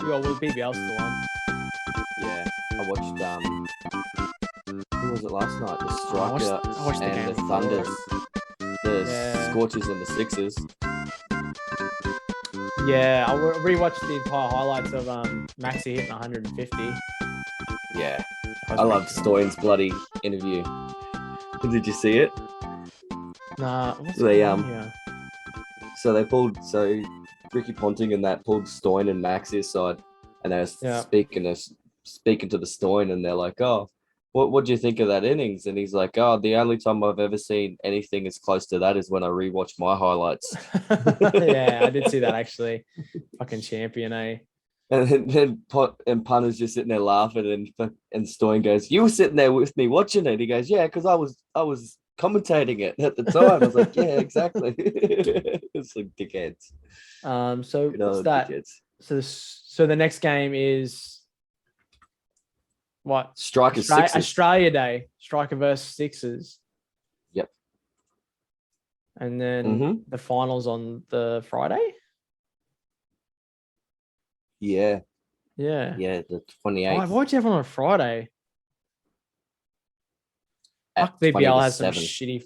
Well, BBL's the one. Yeah, I watched. Who was it last night? The Striker I watched the and game the before. Thunders, the Yeah. Scorchers and the Sixers. Yeah, I rewatched the entire highlights of Maxi hitting 150. Yeah, That was I loved pretty cool. Stoyan's bloody interview. Did you see it? Nah, what's They, going on here? So Ricky Ponting and that pulled Stoyan and Maxi aside, and they were speaking to the Stoyan, and they're like, "Oh, what do you think of that innings?" And he's like, "Oh, the only time I've ever seen anything as close to that is when I rewatch my highlights." Yeah, I did see that actually. Fucking champion, eh? And then Punter's just sitting there laughing, and Stoyan goes, "You were sitting there with me watching it." He goes, "Yeah, because I was commentating it at the time." I was like, "Yeah, exactly." It's like dickheads. So Good what's old that? dickheads. So the next game is what? Striker Sixers. Australia Day. Striker versus Sixers. Yep. And then the finals on the Friday. Yeah. Yeah. Yeah, the 28th. Why'd you have one on a Friday? At Fuck, BBL has some 7. shitty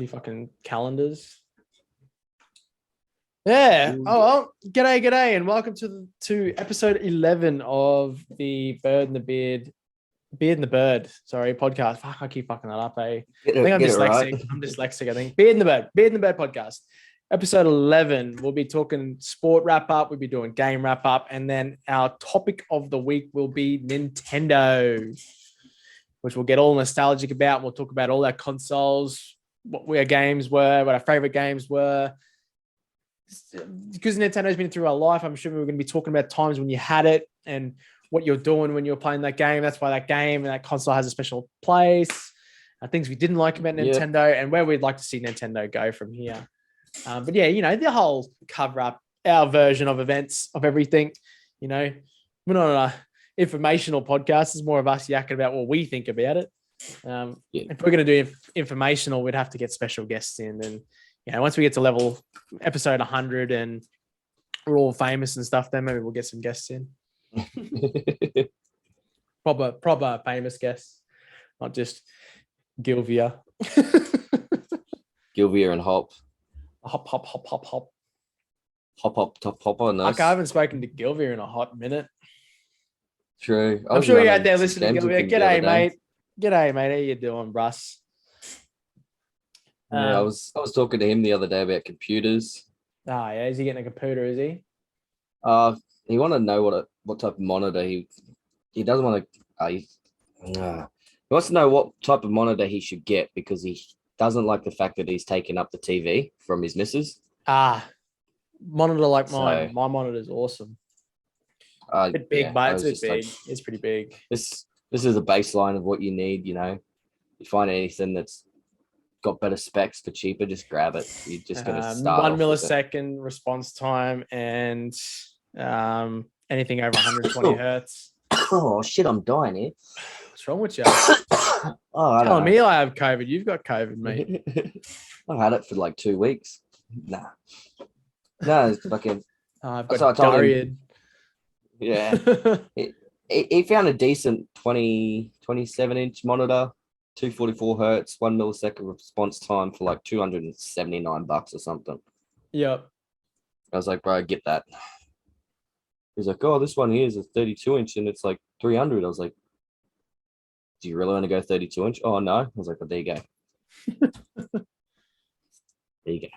fucking calendars. Yeah. Ooh, Oh well. G'day, and welcome to episode 11 of the Beard and the Bird. Sorry, podcast. Fuck, I keep fucking that up. I think I'm dyslexic. Right. I'm dyslexic. I think Beard and the Bird podcast. Episode 11. We'll be talking sport wrap up. We'll be doing game wrap up, and then our topic of the week will be Nintendo, which we'll get all nostalgic about. We'll talk about all our consoles, what our games were, what our favorite games were. Because Nintendo's been through our life, I'm sure we're going to be talking about times when you had it and what you're doing when you're playing that game. That's why that game and that console has a special place. Things we didn't like about Nintendo and where we'd like to see Nintendo go from here. But yeah, the whole cover up, our version of events of everything. We're not an informational podcast. It's more of us yakking about what we think about it. If we're going to do informational, we'd have to get special guests in. And once we get to level episode 100 and we're all famous and stuff, then maybe we'll get some guests in. proper famous guests, not just Gilvia. Gilvia and Hop. Hop. Hop, top hopper. Nice. I haven't spoken to Gilvia in a hot minute. True. I'm sure you're out there listening to Gilvia. G'day, mate. G'day, mate. How you doing, Bruss? I was talking to him the other day about computers. Oh, yeah. Is he getting a computer, is he? He wanted to know what type of monitor he doesn't want to. He wants to know what type of monitor he should get because he doesn't like the fact that he's taking up the TV from his missus. Monitor like mine. My monitor is awesome. A bit big, but it's big. It's pretty big. This is a baseline of what you need. You find anything that's got better specs for cheaper, just grab it. You're just going to start 1 millisecond response time and anything over 120 hertz. Oh shit, I'm dying here. What's wrong with you? Telling me I have COVID. You've got COVID, mate. I've had it for like 2 weeks. No, it's fucking. I've got diarrhea. Yeah. he found a decent 27-inch monitor, 244 hertz, 1 millisecond response time for like $279 or something. Yep. I was like, bro, get that. He's like, oh, this one here is a 32-inch and it's like 300. I was like, do you really want to go 32-inch? Oh, no. I was like, well, there you go. There you go.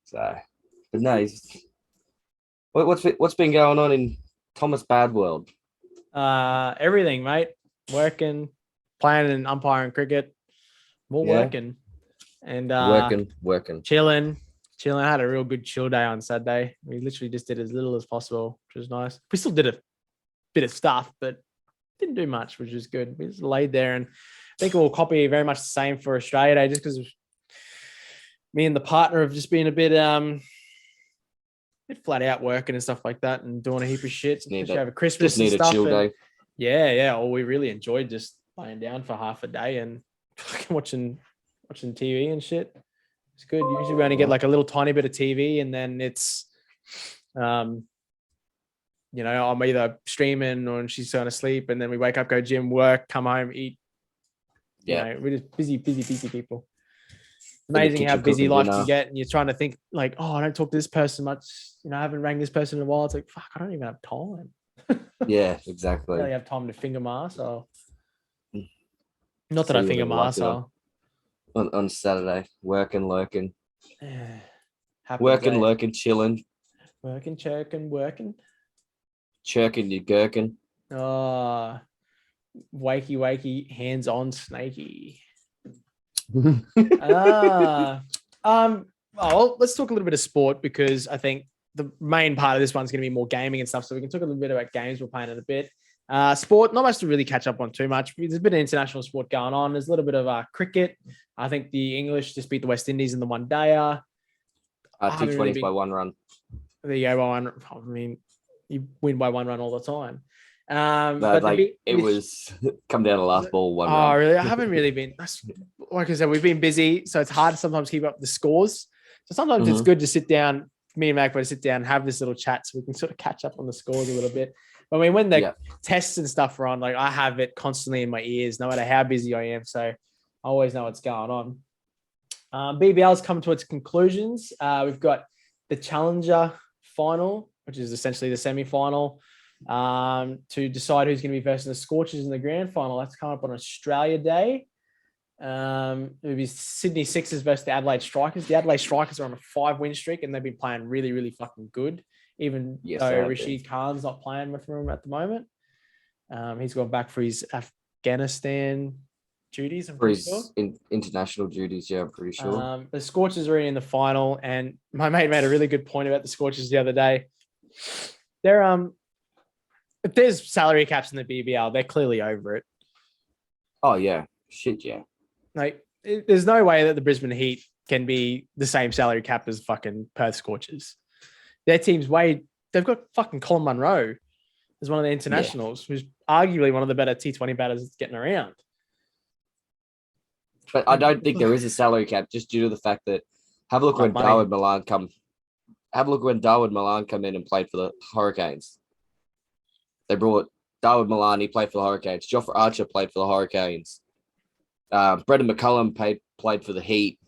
So, but no, what's been going on in Thomas Bad World? Everything, mate. Working, playing and umpiring cricket. Working. And working. Chilling. I had a real good chill day on Saturday. We literally just did as little as possible, which was nice. We still did a bit of stuff, but didn't do much, which was good. We just laid there, and I think we'll copy very much the same for Australia Day, just because me and the partner have just been a bit flat out working and stuff like that, and doing a heap of shit. Especially over Christmas just need and stuff. A chill day. Yeah. Well, we really enjoyed just laying down for half a day and watching TV and shit. It's good. Usually we only get like a little tiny bit of TV, and then it's I'm either streaming or she's going to sleep, and then we wake up, go gym, work, come home, eat. We're just busy people. Amazing how busy life can get, and you're trying to think like, oh, I don't talk to this person much. I haven't rang this person in a while. It's like, fuck, I don't even have time. Yeah, exactly. I don't have time to finger my arsehole. Not that I finger my arsehole. On Saturday, working, lurking. Happens, working, lurking, chilling. Working, chirking, working. Chirking, you gherkin. Oh, wakey, hands on snaky. Let's talk a little bit of sport, because I think the main part of this one's going to be more gaming and stuff. So we can talk a little bit about games we're playing in a bit. Sport, not much to really catch up on too much. There's a bit of international sport going on. There's a little bit of cricket. I think the English just beat the West Indies in the one dayer. 220 by one run. There you go, by one. I mean, you win by one run all the time. It was come down to last ball one run. Oh, really? I haven't really been. Like I said, we've been busy, so it's hard to sometimes keep up the scores. So sometimes it's good to sit down, me and Mac, to sit down and have this little chat so we can sort of catch up on the scores a little bit. But I mean, when the tests and stuff are on, like I have it constantly in my ears, no matter how busy I am. So I always know what's going on. BBL's come to its conclusions. We've got the Challenger final, which is essentially the semi-final, to decide who's going to be versing the Scorchers in the grand final. That's coming up on Australia Day. It'll be Sydney Sixers versus the Adelaide Strikers. The Adelaide Strikers are on a 5-win streak, and they've been playing really, really fucking good. Even though Rashid Khan's not playing with them at the moment. He's gone back for his Afghanistan duties. I'm pretty sure. International duties, yeah, I'm pretty sure. The Scorchers are in the final, and my mate made a really good point about the Scorchers the other day. They're if there's salary caps in the BBL, they're clearly over it. Oh yeah, shit yeah. Like, there's no way that the Brisbane Heat can be the same salary cap as fucking Perth Scorchers. Their team's they've got fucking Colin Munro as one of the internationals, who's arguably one of the better T20 batters that's getting around. But I don't think there is a salary cap, just due to the fact that have a look when Darwin Milan come in and played for the Hurricanes. They brought Darwin Milan, he played for the Hurricanes. Jofra Archer played for the Hurricanes. Brendan McCullum played for the Heat.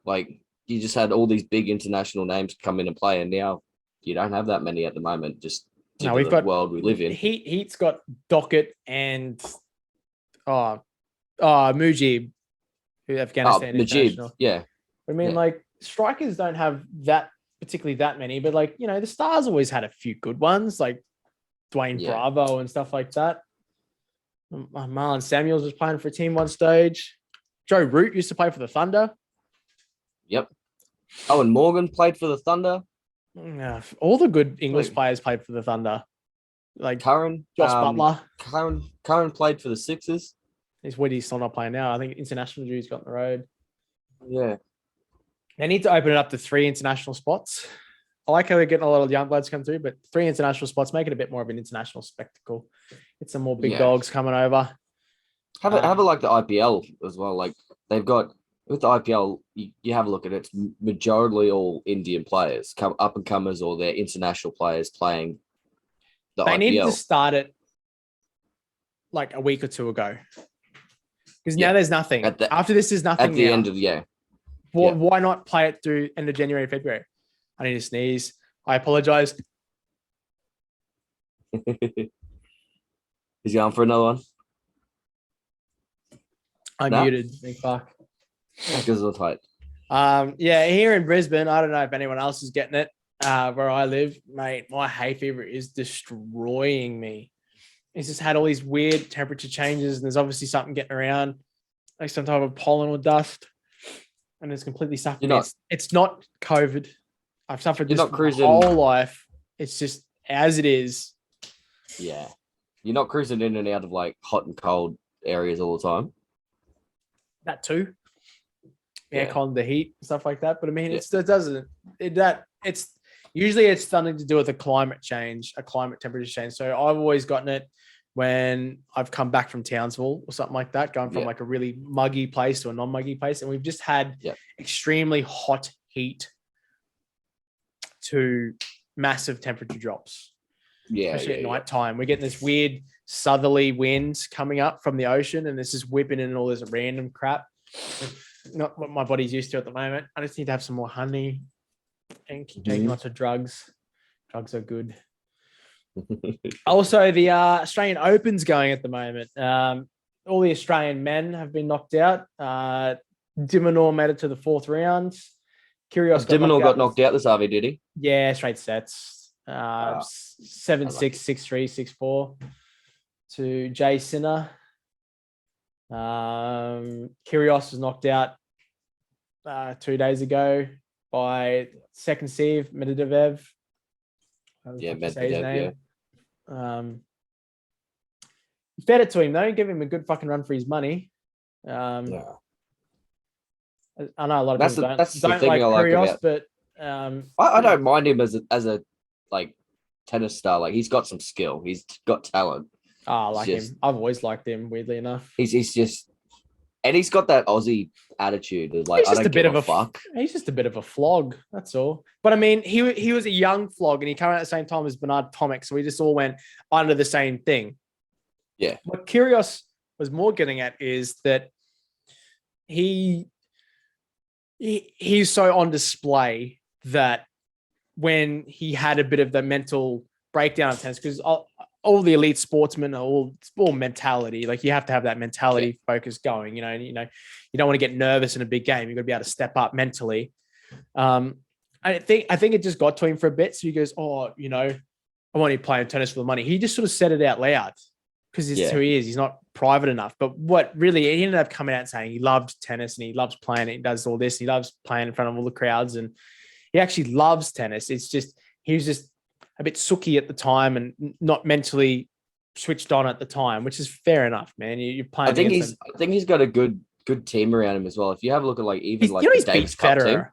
Like, you just had all these big international names come in and play, and now you don't have that many at the moment. Just we've got world we live in. Heat's got Dockett and Mujib, who Afghanistan international. Yeah. I mean, like, strikers don't have particularly that many, but like, the Stars always had a few good ones, like Dwayne Bravo and stuff like that. Marlon Samuels was playing for a team one stage. Joe Root used to play for the Thunder. Yep. Owen Morgan played for the Thunder. Yeah, all the good English players played for the Thunder. Like Curran, Josh Butler. Curran played for the Sixers. He's still not playing now. I think international duties got on the road. Yeah. They need to open it up to 3 international spots. I like how they're getting a lot of young bloods come through, but 3 international spots, make it a bit more of an international spectacle. Get some more big dogs coming over. Have a like the IPL as well. Like, they've got with the IPL, you have a look at it. It's majority all Indian players, up and comers, or they're international players playing the IPL. They needed to start it like a week or two ago, because now there's nothing. After this, there's nothing. At the end of Why not play it through end of January, February? I need to sneeze. I apologize. He's going for another one. I'm muted. Big fuck. Because of the fight. Here in Brisbane, I don't know if anyone else is getting it. Where I live, mate, my hay fever is destroying me. It's just had all these weird temperature changes, and there's obviously something getting around, like some type of pollen or dust, and it's completely suffering. It's not COVID. I've suffered this my whole life. It's just as it is. Yeah. You're not cruising in and out of like hot and cold areas all the time. That too. Aircon, the heat, stuff like that. But I mean, it's usually something to do with a climate temperature change. So I've always gotten it when I've come back from Townsville or something like that, going from like a really muggy place to a non-muggy place. And we've just had extremely hot heat to massive temperature drops. especially at night time. We're getting this weird southerly wind coming up from the ocean, and it's just whipping in all this random crap. Not what my body's used to at the moment. I just need to have some more honey and keep taking lots of drugs. Drugs are good. Also, the Australian Open's going at the moment. All the Australian men have been knocked out. Dimonor made it to the 4th round. Kyrgios got knocked out this RV, did he? Yeah, straight sets. 7-6, 6-3, 6-4 to Jay Sinner. Kyrgios was knocked out 2 days ago by second seed Medvedev. Medvedev, Fed it to him though. Give him a good fucking run for his money. I know a lot of people don't like Kyrgios, but I don't mind him as a like tennis star. Like, he's got some skill. He's got talent. I like him. I've always liked him. Weirdly enough, he's just, and he's got that Aussie attitude. Of like, I don't give a fuck. He's just a bit of a flog. That's all. But I mean, he was a young flog, and he came out at the same time as Bernard Tomic, so we just all went under the same thing. Yeah. What Kyrgios was more getting at is that he's so on display that when he had a bit of the mental breakdown of tennis, because all the elite sportsmen are all mentality. Like, you have to have that mentality focus going, you don't want to get nervous in a big game. You've got to be able to step up mentally. I think it just got to him for a bit. So he goes, I want to play tennis for the money. He just sort of said it out loud because it's who he is. He's not private enough. But what really, he ended up coming out saying he loved tennis and he loves playing it. He does all this. He loves playing in front of all the crowds, and he actually loves tennis. It's just, he was just a bit sooky at the time and not mentally switched on at the time, which is fair enough, man. You're playing. I think he's got a good team around him as well. If you have a look at the Davis Cup team,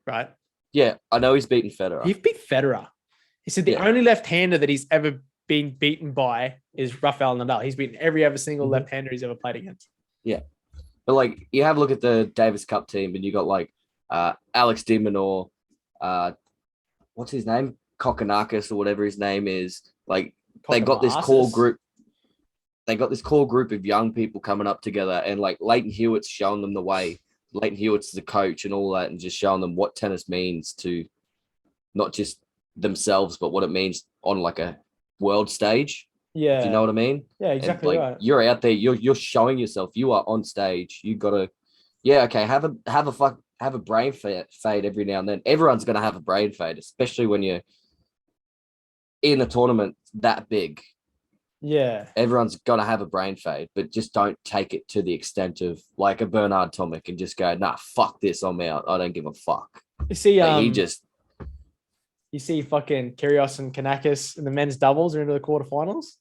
right? Yeah, I know he's beaten Federer. He beat Federer. He said the only left-hander that he's ever been beaten by is Rafael Nadal. He's beaten every other single left-hander he's ever played against. Yeah, but like, you have a look at the Davis Cup team, and you got like Alex de Minaur, what's his name? Kokonakis or whatever his name is. Like, they got this core group. They got this core group of young people coming up together, and like Leighton Hewitt's showing them the way. Leighton Hewitt's the coach and all that, and just showing them what tennis means to not just themselves, but what it means on like a world stage. Yeah. Do you know what I mean? Yeah, exactly. Right. You're out there, you're showing yourself. You are on stage. You gotta, have a brain fade every now and then. Everyone's gonna have a brain fade, especially when you're in a tournament that big. Yeah. Everyone's got to have a brain fade, but just don't take it to the extent of like a Bernard Tomic and just go, nah, fuck this, I'm out. I don't give a fuck. You see, like, you see fucking Kyrgios and Kanakis in the men's doubles are into the quarterfinals.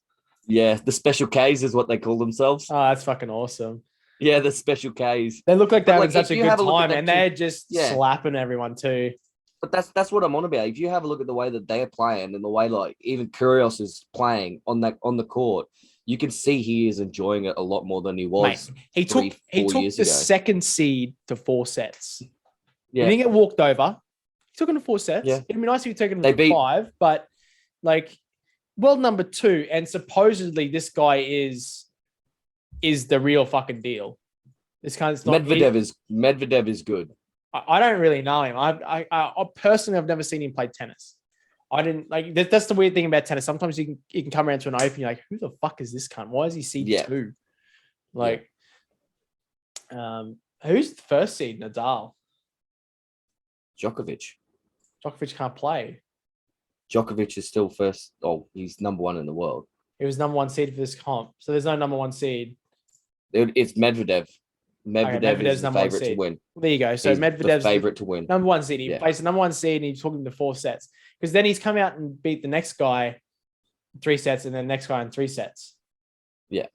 Yeah, the special Ks is what they call themselves. Oh, that's fucking awesome. Yeah, the special Ks. They look like they're having such a good time, and they're just slapping everyone too. But that's what I'm on about. If you have a look at the way that they're playing and the way like even Kyrgios is playing on the court, you can see he is enjoying it a lot more than he was. Mate, he took the second seed to 4 sets. Yeah. He didn't get walked over. He took him to 4 sets. Yeah. It'd be nice if he took him to 5, but like, world number 2, and supposedly this guy is the real fucking deal. This kind of Medvedev is good. I don't really know him. I personally, I've never seen him play tennis. I didn't like. That's the weird thing about tennis. Sometimes you can come around to an open, you're like, who the fuck is this cunt? Why is he seed 2? Like, who's the first seed? Nadal. Djokovic. Djokovic can't play. Djokovic is still first. Oh, he's number 1 in the world. He was number 1 seed for this comp, so there's no number 1 seed. It's Medvedev. Medvedev is the favorite to win. Well, there you go. So he's Medvedev's the favorite to win. Number 1 seed. He plays the number 1 seed, and he took him to 4 sets. Because then he's come out and beat the next guy 3 sets, and then the next guy in 3 sets. Yeah.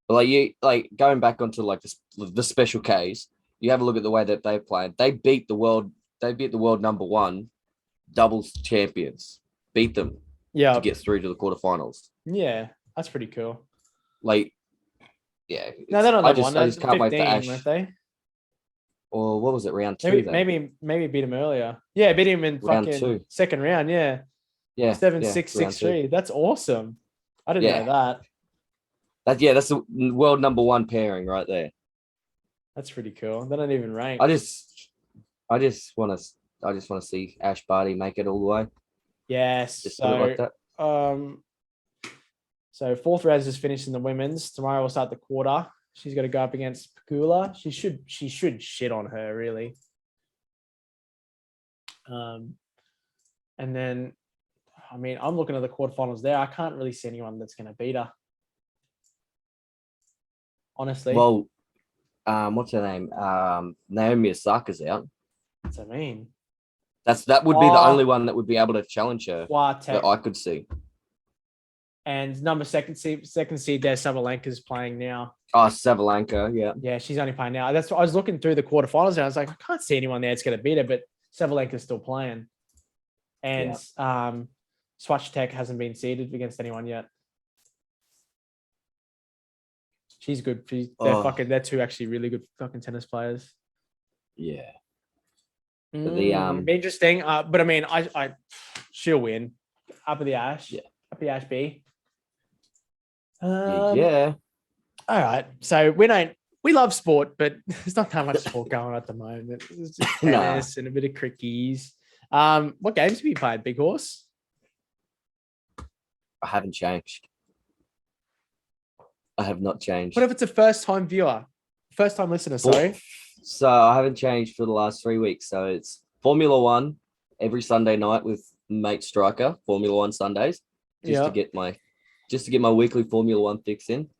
But like going back onto like the special Ks, you have a look at the way that they played. They beat the world number 1 doubles champions. Beat them. Yeah. To get through to the quarterfinals. Yeah, that's pretty cool. Like, yeah. No, they're not number 1. I just can't wait for Ash. Weren't they? Or what was it, round 2? Maybe beat him earlier. Yeah, beat him in round fucking 2. Second round. Yeah. Yeah. 7663. That's awesome. I didn't know that. That's the world #1 pairing right there. That's pretty cool. They don't even rank. I just want to see Ash Barty make it all the way. Yes. Just put it like that. So fourth round is finished in the women's. Tomorrow we'll start the quarter. She's got to go up against Pagula. She should shit on her, really. And then, I mean, I'm looking at the quarterfinals there. I can't really see anyone that's going to beat her. Honestly. Well, what's her name? Naomi Osaka's out. What's that mean? That would be the only one that would be able to challenge her that I could see. And second seed there, Sabalenka's playing now. Oh, Sabalenka, yeah. Yeah, she's only playing now. That's what I was looking through the quarterfinals and I was like, I can't see anyone there that's going to beat her, but Sabalenka's still playing. And Swatch Tech hasn't been seeded against anyone yet. She's good. They're two actually really good fucking tennis players. Yeah. Be interesting. But I mean, I she'll win. Up at the Ash. Yeah. Up the Ash B. Yeah. All right. So we love sport, but there's not that much sport going on at the moment. It's just tennis and a bit of crickies. What games have you played, Big Horse? I haven't changed. I have not changed. What if it's a first-time viewer? First-time listener, sorry. So I haven't changed for the last 3 weeks. So it's Formula One every Sunday night with mate Striker, Formula One Sundays, to get my weekly Formula One fix in.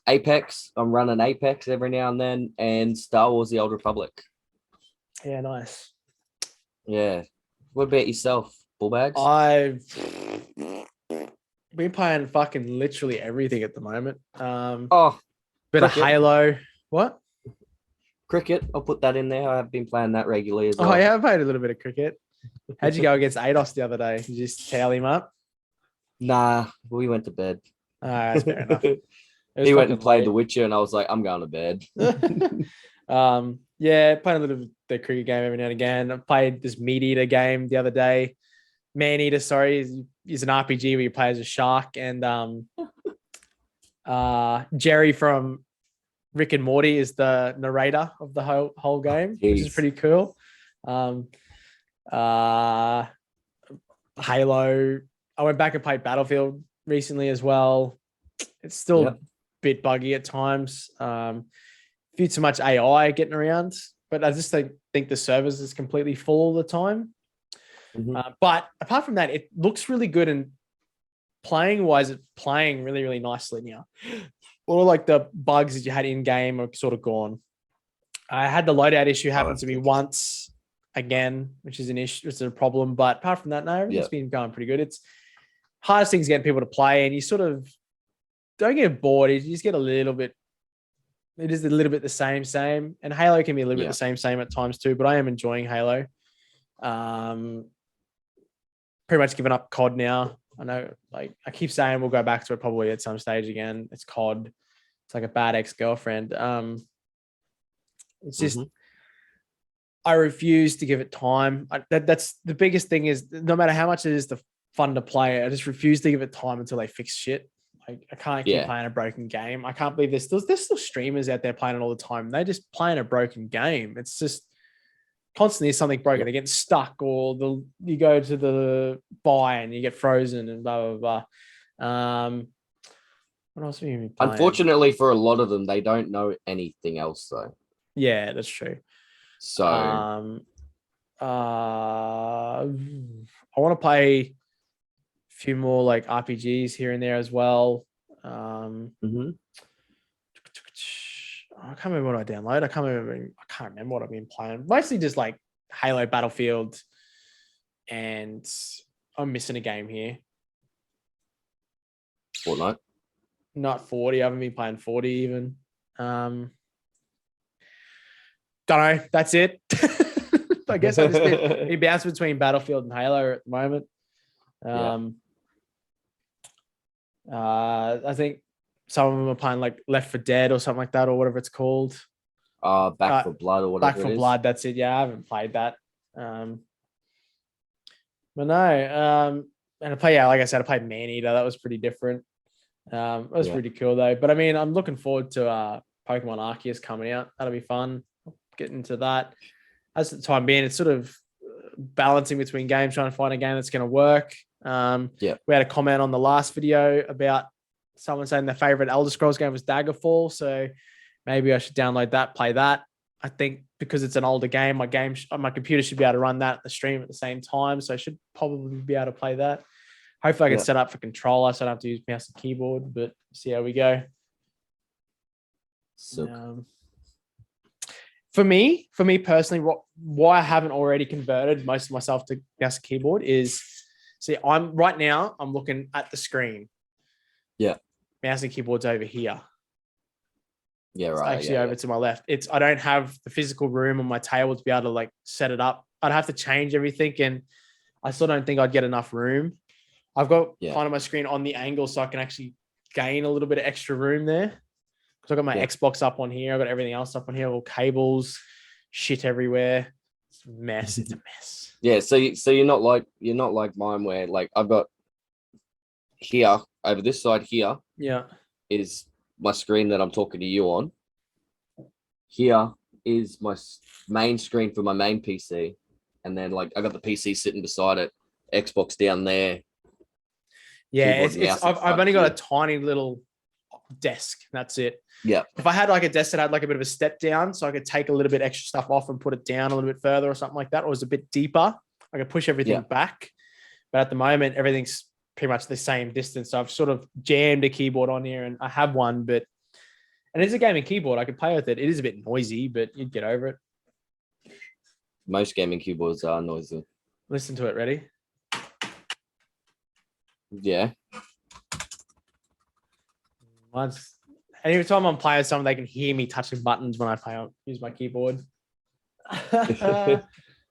Apex, I'm running Apex every now and then, and Star Wars: The Old Republic. Yeah, nice. Yeah. What about yourself, Bullbags? I've been playing fucking literally everything at the moment. Bit of Halo. What? Cricket. I'll put that in there. I've been playing that regularly as well. Oh yeah, I played a little bit of cricket. How'd you go against Ados the other day? Did you just towel him up? Nah, we went to bed. That's fair enough. He went and played The Witcher, and I was like, I'm going to bed. Yeah, playing a little bit of the cricket game every now and again. I played this Meat Eater game the other day. Man Eater, sorry, is an RPG where you play as a shark, and Jerry from Rick and Morty is the narrator of the whole game, which is pretty cool. Halo. I went back and played Battlefield recently as well. It's still a bit buggy at times. Few too much AI getting around, but I just think the servers is completely full all the time. But apart from that, it looks really good, and playing wise, it's playing really, really nicely now. All of like the bugs that you had in game are sort of gone. I had the loadout issue happen to me once again, which is an issue. It's a problem, but apart from that, no, everything's been going pretty good. It's hardest thing is getting people to play, and you sort of don't get bored. You just get a little bit. It is a little bit the same, and Halo can be a little bit the same at times too. But I am enjoying Halo. Pretty much given up COD now. I know, like I keep saying, we'll go back to it probably at some stage again. It's COD. It's like a bad ex-girlfriend. It's just I refuse to give it time. That's the biggest thing is no matter how much it is fun to play, I just refuse to give it time until they fix shit. Like I can't keep playing a broken game. I can't believe there's still streamers out there playing it all the time. They just playing a broken game. It's just constantly something broken. They get stuck, or you go to the buy and you get frozen and blah blah blah. What else have you been playing? Unfortunately, for a lot of them, they don't know anything else though. Yeah, that's true. So I want to play a few more like RPGs here and there as well. I can't remember what I downloaded. I can't remember what I've been playing. Mostly just like Halo, Battlefield, and I'm missing a game here. Fortnite. Not 40. I haven't been playing 40 even. Don't know. That's it. I guess I just been bounce between Battlefield and Halo at the moment. I think some of them are playing like Left 4 Dead or something like that, or whatever it's called. Back 4 Blood or whatever. Back 4 Blood. That's it. Yeah, I haven't played that. But no, and like I said, I played Maneater. That was pretty different. That was pretty cool though. But I mean, I'm looking forward to Pokemon Arceus coming out. That'll be fun. Get into that. As the time being, it's sort of balancing between games, trying to find a game that's going to work. We had a comment on the last video about someone saying their favorite Elder Scrolls game was Daggerfall. So maybe I should download that, play that. I think because it's an older game, my computer should be able to run that the stream at the same time. So I should probably be able to play that. Hopefully I can set up for controller so I don't have to use mouse and keyboard, but see how we go. For me personally, why I haven't already converted most of myself to mouse and keyboard is, I'm looking at the screen. Yeah. Mouse and keyboard's over here. Yeah, right. It's actually over to my left. I don't have the physical room on my table to be able to set it up. I'd have to change everything, and I still don't think I'd get enough room. I've got kind of my screen on the angle so I can actually gain a little bit of extra room there. Because I've got my Xbox up on here. I've got everything else up on here, all cables, shit everywhere. It's a mess. It's a mess. Yeah, so you're not like mine where I've got here over this side here. Yeah. Is my screen that I'm talking to you on. Here is my main screen for my main PC. And then I got the PC sitting beside it, Xbox down there. Yeah, I've only got a tiny little desk. That's it. Yeah. If I had a desk that had a bit of a step down, so I could take a little bit extra stuff off and put it down a little bit further or something like that, or was a bit deeper, I could push everything back. But at the moment, everything's pretty much the same distance. So I've sort of jammed a keyboard on here, and I have one, and it's a gaming keyboard. I could play with it. It is a bit noisy, but you'd get over it. Most gaming keyboards are noisy. Listen to it. Ready? Yeah. Every time I'm playing with someone, they can hear me touching buttons when I use my keyboard. But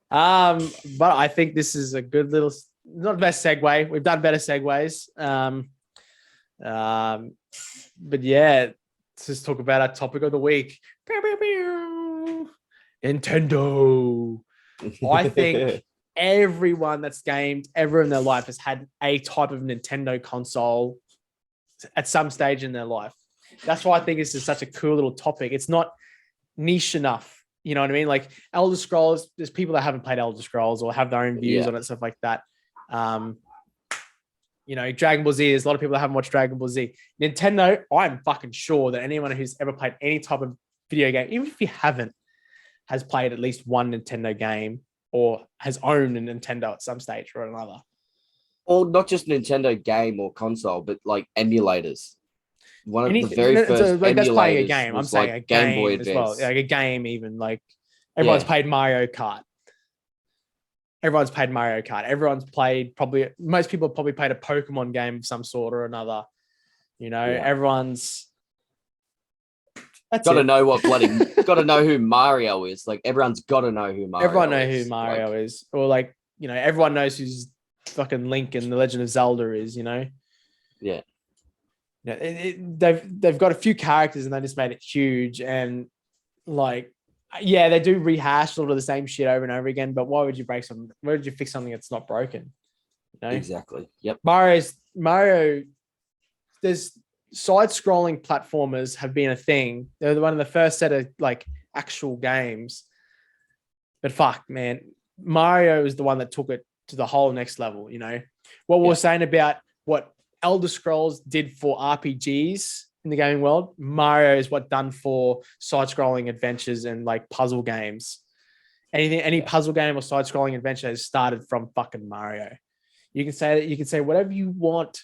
I think this is a good little, not the best segue. We've done better segues. But yeah, let's just talk about our topic of the week. Nintendo. I think everyone that's gamed ever in their life has had a type of Nintendo console at some stage in their life. That's why I think this is such a cool little topic. It's not niche enough. You know what I mean? Like Elder Scrolls, there's people that haven't played Elder Scrolls or have their own views on it, stuff like that. Dragon Ball Z, there's a lot of people that haven't watched Dragon Ball Z. Nintendo, I'm fucking sure that anyone who's ever played any type of video game, even if you haven't, has played at least one Nintendo game or has owned a Nintendo at some stage or another. Or not just Nintendo game or console, but emulators. One of the very first emulators that's playing a game. I'm saying a game Boy as well. Like a game, even everyone's played Mario Kart. Everyone's played Mario Kart. Most people probably played a Pokemon game of some sort or another. Everyone's got to know got to know who Mario is. Everyone's got to know who Mario is. Everyone knows who Mario is. Or everyone knows who's fucking Link in The Legend of Zelda is, Yeah. They've got a few characters and they just made it huge. And they do rehash a lot of the same shit over and over again. But why would you break something? Why would you fix something that's not broken? Exactly. Yep. Mario. There's side-scrolling platformers have been a thing. They're one of the first set of actual games. But fuck, man, Mario is the one that took it to the whole next level. What we're saying about what Elder Scrolls did for RPGs in the gaming world, Mario is what done for side-scrolling adventures and puzzle games. Any puzzle game or side-scrolling adventure has started from fucking Mario. You can say whatever you want.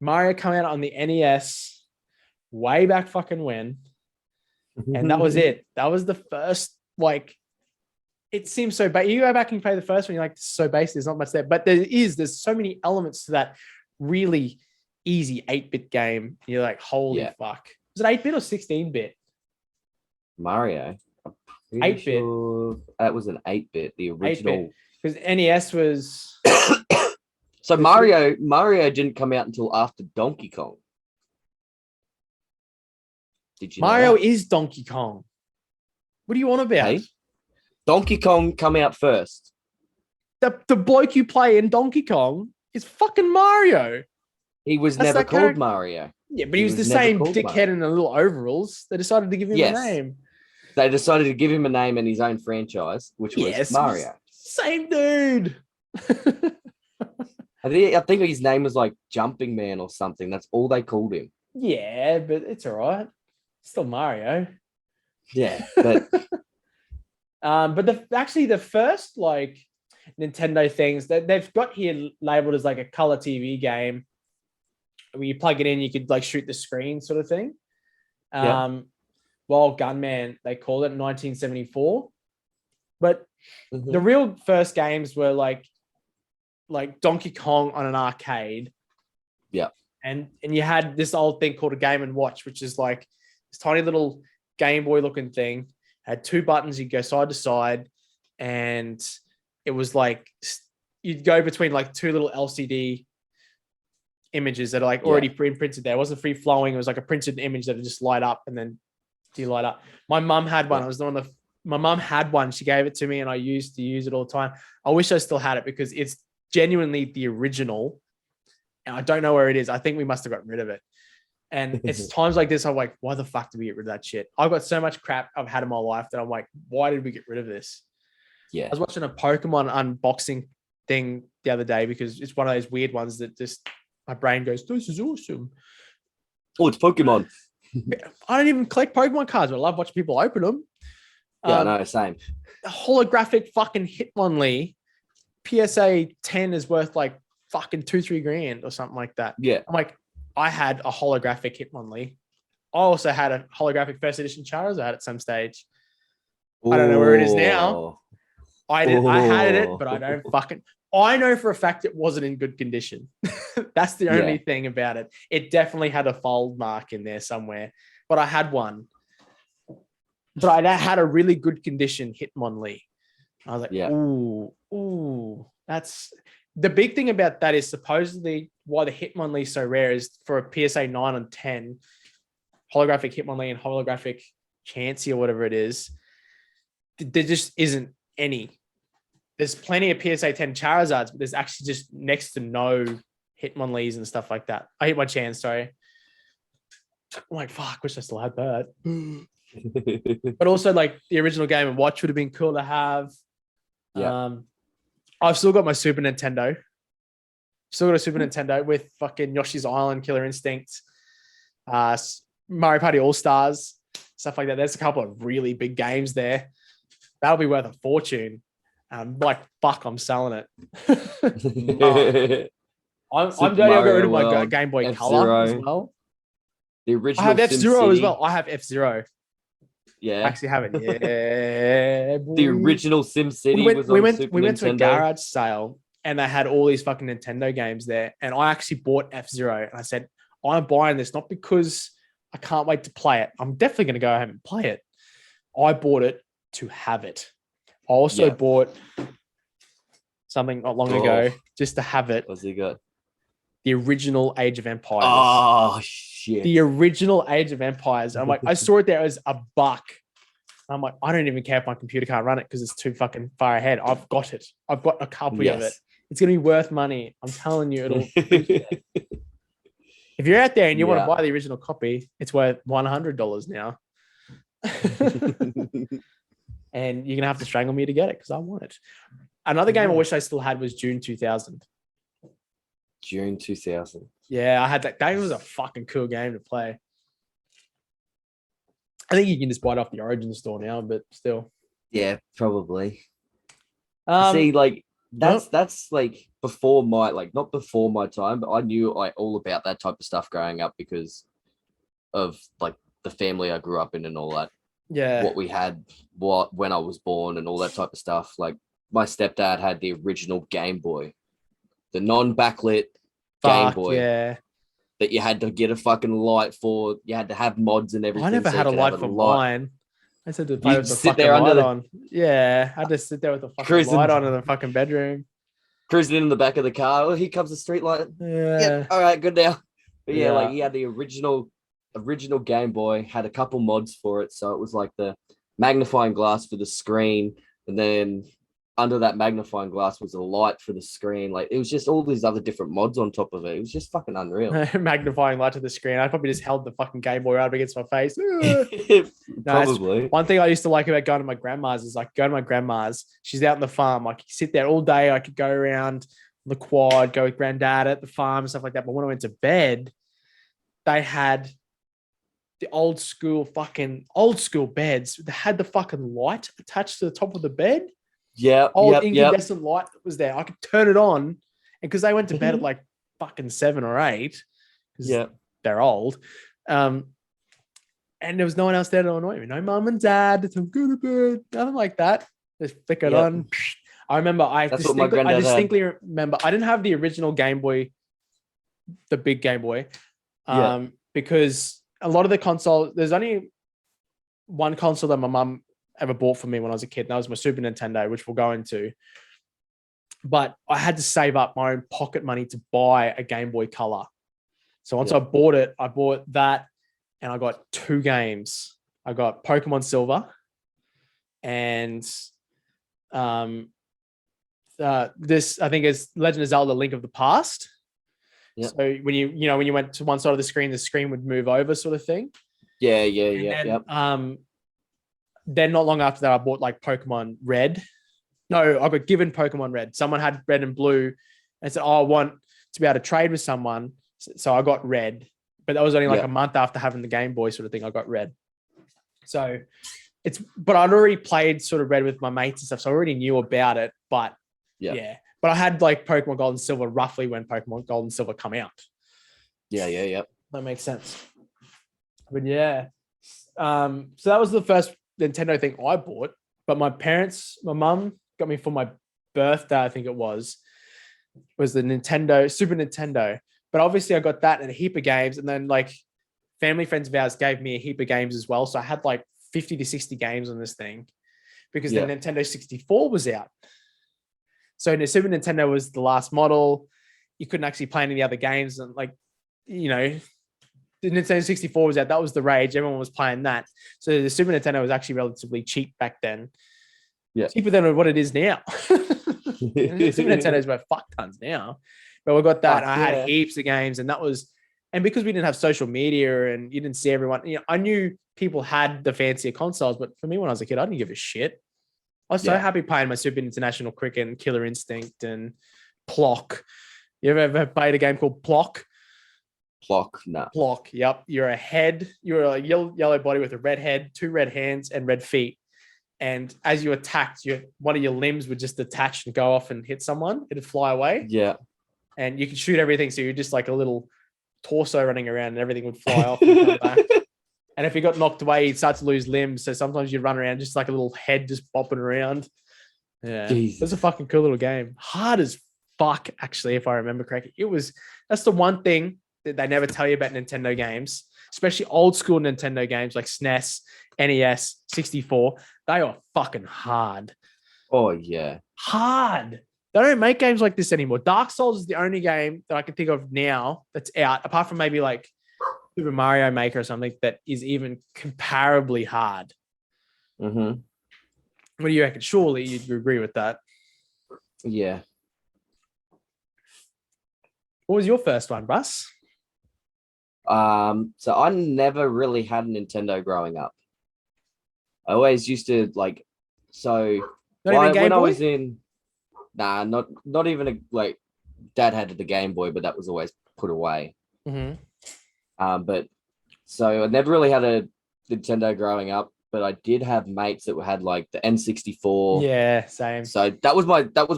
Mario came out on the NES way back fucking when, and that was it. That was the first it seems so basic. You go back and play the first one, you're it's so basic. There's not much there, but there's so many elements to that really easy 8-bit game. You're holy fuck. Was it 8-bit or 16-bit? Mario. 8-bit. Sure that was an 8-bit, the original. Because NES was. So Mario didn't come out until after Donkey Kong. Did you know Mario that? is Donkey Kong. What do you want about? Hey, Donkey Kong come out first. The bloke you play in Donkey Kong is fucking Mario. He was That's never that called character. Mario. Yeah, but he was the never same called dickhead in the little overalls. They decided to give him a name. They decided to give him a name in his own franchise, which was Mario. Same dude. I think his name was like Jumping Man or something. That's all they called him. Yeah, but it's all right. Still Mario. Yeah, but but the first like Nintendo things that they've got here labeled as like a color TV game. Where you plug it in, you could like shoot the screen sort of thing. Wild Gunman, they called it in 1974. But the real first games were like Donkey Kong on an arcade. Yeah. And you had this old thing called a Game and Watch, which is like this tiny little Game Boy looking thing. Had two buttons, you'd go side to side, and it was like you'd go between like two little LCD images that are like already pre-printed there. It wasn't free flowing. It was like a printed image that would just light up and then light up. My mum had one. I was the my mum had one. She gave it to me and I used to use it all the time. I wish I still had it because it's genuinely the original. And I don't know where it is. I think we must have got rid of it. And it's times like this, I'm like, why the fuck did we get rid of that shit? I've got so much crap I've had in my life that I'm like, why did we get rid of this? Yeah. I was watching a Pokemon unboxing thing the other day because it's one of those weird ones that just my brain goes, this is awesome. Oh, it's Pokemon. I don't even collect Pokemon cards, but I love watching people open them. Yeah, no, same. Holographic fucking Hitmonlee PSA 10 is worth like fucking $2-3 grand or something like that. Yeah. I'm like, I had a holographic Hitmonlee. I also had a holographic first edition Charizard at some stage. Ooh. I don't know where it is now. I had it, but I don't fucking. I know for a fact it wasn't in good condition. That's the only thing about it. It definitely had a fold mark in there somewhere, but I had one. But I had a really good condition Hitmonlee. I was like, ooh, that's the big thing about that is supposedly why the Hitmonlee is so rare is for a PSA 9 and 10 holographic Hitmonlee and holographic Chansey or whatever it is. There just isn't any. There's plenty of PSA 10 Charizards, but there's actually just next to no Hitmonlees and stuff like that. I hit my chance, sorry. I'm like, fuck, wish I still had that. But also, like, the original Game and Watch would have been cool to have. Yeah. I've still got my Super Nintendo. Still got a Super Nintendo with fucking Yoshi's Island, Killer Instinct, Mario Party All-Stars, stuff like that. There's a couple of really big games there. That'll be worth a fortune. Like, fuck, I'm selling it. I'm dirty. I'll get rid of my Game Boy Color as well. The original I have F-Zero as well. I have F-Zero. Yeah. I actually have it. Yeah. The original SimCity we went to a garage sale and they had all these fucking Nintendo games there. And I actually bought F-Zero. And I said, I'm buying this not because I can't wait to play it. I'm definitely going to go home and play it. I bought it to have it. I also bought something not long ago just to have it. What's he got? The original Age of Empires. Oh, shit. The original Age of Empires. I'm like, I saw it there as $1. I'm like, I don't even care if my computer can't run it because it's too fucking far ahead. I've got it. I've got a copy of it. It's going to be worth money. I'm telling you, it'll. If you're out there and you want to buy the original copy, it's worth $100 now. And you're going to have to strangle me to get it because I want it. Another game I wish I still had was June 2000. June 2000. Yeah, I had that. That was a fucking cool game to play. I think you can just buy it off the Origin store now, but still. Yeah, probably. See, like that's like before my not before my time, but I knew all about that type of stuff growing up because of like the family I grew up in and all that. Yeah. What we had, when I was born and all that type of stuff. Like my stepdad had the original Game Boy, the non-backlit Game Boy. Yeah. That you had to get a fucking light for. You had to have mods and everything. I never had a light for mine. I said to play with the fucking light on. Yeah, I had to sit there with the fucking light on in the fucking bedroom. Cruising in the back of the car. Oh, here comes the street light. Yeah. All right, good now. But yeah, like he had the original Game Boy, had a couple mods for it. So it was like the magnifying glass for the screen, and then under that magnifying glass was a light for the screen. Like it was just all these other different mods on top of it. It was just fucking unreal. Magnifying light to the screen. I probably just held the fucking Game Boy up against my face. Probably. One thing I used to like about going to my grandma's is like go to my grandma's. She's out in the farm. I could sit there all day. I could go around the quad, go with granddad at the farm and stuff like that. But when I went to bed, they had the old school beds. They had the fucking light attached to the top of the bed. Yeah. Old incandescent light that was there. I could turn it on. And because they went to bed at like fucking 7 or 8, because they're old. And there was no one else there to annoy me. No mum and dad to go to bed. Nothing like that. Just flick it on. I remember I distinctly remember I didn't have the original Game Boy, the big Game Boy. Because a lot of the console, there's only one console that my mum ever bought for me when I was a kid, and that was my Super Nintendo, which we'll go into. But I had to save up my own pocket money to buy a Game Boy Color. So once I bought it, I bought that, and I got 2 games. I got Pokemon Silver, and this I think is Legend of Zelda: Link of the Past. Yep. So when you went to one side of the screen would move over, sort of thing. Then not long after that, I bought like Pokemon Red. No, I got given Pokemon Red. Someone had Red and Blue, and said, "Oh, I want to be able to trade with someone." So I got Red, but that was only like a month after having the Game Boy, sort of thing. I got Red. So but I'd already played sort of Red with my mates and stuff, so I already knew about it. But but I had like Pokemon Gold and Silver roughly when Pokemon Gold and Silver come out. That makes sense. But so that was the first Nintendo thing I bought. But my mum got me for my birthday, I think it was the Super Nintendo. But obviously I got that and a heap of games. And then like family friends of ours gave me a heap of games as well. So I had like 50 to 60 games on this thing because the Nintendo 64 was out. So the Super Nintendo was the last model. You couldn't actually play any of the other games. And like, the Nintendo 64 was out. That was the rage. Everyone was playing that. So the Super Nintendo was actually relatively cheap back then. Cheaper than what it is now. Super Nintendo's worth fuck tons now. But we got that. I had heaps of games, and because we didn't have social media and you didn't see everyone, I knew people had the fancier consoles, but for me when I was a kid, I didn't give a shit. I was so happy playing my Super International Cricket and Killer Instinct and Plock. You ever played a game called Plock? Plock, no. Plock, yep. You're a yellow body with a red head, 2 red hands, and red feet. And as you attacked, one of your limbs would just detach and go off and hit someone. It'd fly away. Yeah. And you could shoot everything. So you're just like a little torso running around and everything would fly off and come back. And if you got knocked away, you'd start to lose limbs. So sometimes you'd run around just like a little head just bopping around. Yeah. It's a fucking cool little game. Hard as fuck, actually, if I remember correctly. That's the one thing that they never tell you about Nintendo games, especially old school Nintendo games like SNES, NES, 64. They are fucking hard. Oh, yeah. Hard. They don't make games like this anymore. Dark Souls is the only game that I can think of now that's out, apart from maybe like Super Mario Maker or something, that is even comparably hard. Mm-hmm. What do you reckon? Surely you'd agree with that. Yeah. What was your first one, Russ? So I never really had a Nintendo growing up. I always used to like, so when I was in, not even like dad had the Game Boy, but that was always put away. Mm-hmm. But so I never really had a Nintendo growing up, but I did have mates that had like the N64. Yeah, same. So that was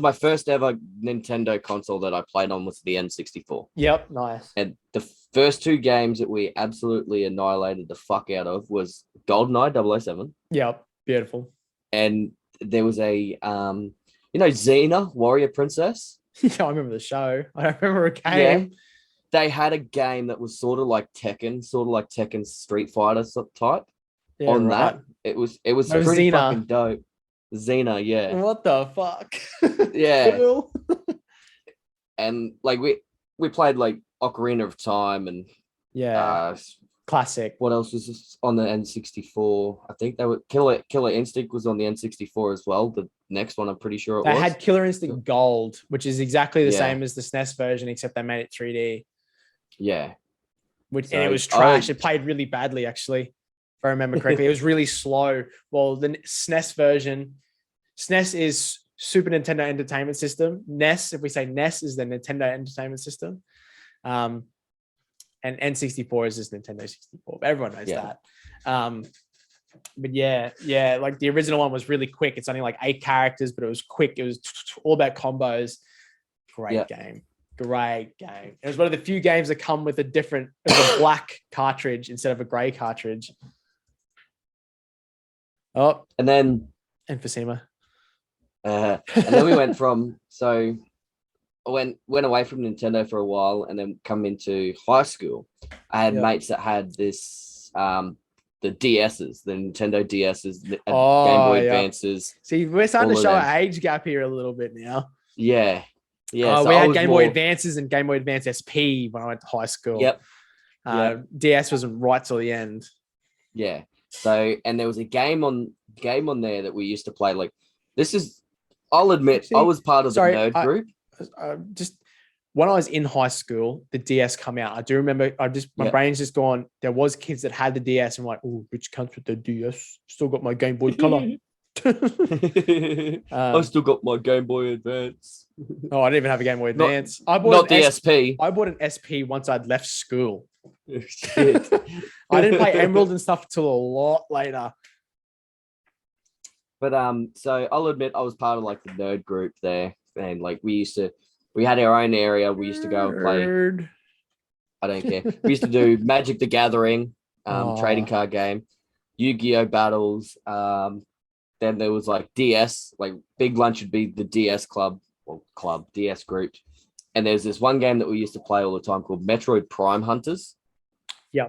my first ever Nintendo console that I played on was the N64. Yep, nice. And the first 2 games that we absolutely annihilated the fuck out of was GoldenEye 007. Yep, beautiful. And there was a Xena, Warrior Princess. Yeah, I remember the show. I don't remember a game. Yeah. They had a game that was sort of like Tekken Street Fighter type. Yeah, on right. That. It was pretty fucking dope. Xena, yeah. What the fuck? Yeah. And like we played like Ocarina of Time and Classic. What else was this on the N64? I think they were Killer Instinct was on the N64 as well. The next one, I'm pretty sure They had Killer Instinct Gold, which is exactly the same as the SNES version, except they made it 3D. Yeah. And it was trash. It played really badly, actually, if I remember correctly. It was really slow. Well, the SNES version, SNES is Super Nintendo Entertainment System. NES, if we say NES, is the Nintendo Entertainment System. And N64 is just Nintendo 64. Everyone knows that. But yeah, like the original one was really quick. It's only like 8 characters, but it was quick. It was all about combos. Great game. It was one of the few games that come with a black cartridge instead of a gray cartridge. Oh, and then emphysema. And then we went from I went away from Nintendo for a while, and then come into high school. I had mates that had this the DSs, the Nintendo DSs, the Game Boy Advances. See, we're starting to show an age gap here a little bit now. Yeah. So we had Game Boy Advances and Game Boy Advance SP when I went to high school. DS wasn't right till the end. Yeah. So, and there was a game on there that we used to play. Like, I'll admit, I was part of the nerd group. Just when I was in high school, the DS come out. I do remember. My brain's just gone. There was kids that had the DS, and I'm like, oh, rich cunts with the DS. Still got my Game Boy Color. I still got my Game Boy Advance. Oh, I didn't even have a Game Boy Advance. Not the SP. I bought an SP once I'd left school. Shit. I didn't play Emerald and stuff till a lot later. But so I'll admit I was part of like the nerd group there, and like we had our own area. We used to go and play. I don't care. We used to do Magic the Gathering, trading card game, Yu-Gi-Oh battles. Then there was like DS, like big lunch would be the DS DS group. And there's this one game that we used to play all the time called Metroid Prime Hunters. Yeah.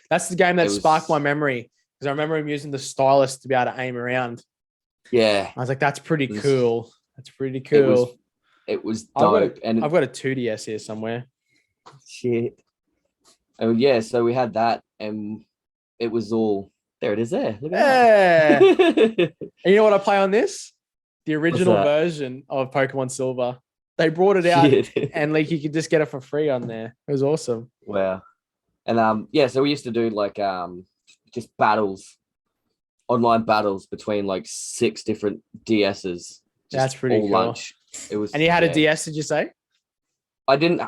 That's the game that sparked my memory, because I remember him using the stylus to be able to aim around. Yeah. I was like, that's pretty cool. That's pretty cool. It was dope. I've got a 2DS here somewhere. Shit. Oh yeah, so we had that, and it was all there. It is there. Look at that. And you know what I play on this? The original version of Pokemon Silver. They brought it out, and like you could just get it for free on there. It was awesome. Wow. And so we used to do like just battles, online battles between like 6 different DSs. That's pretty cool. Lunch. It was. And you had a DS? Did you say? I didn't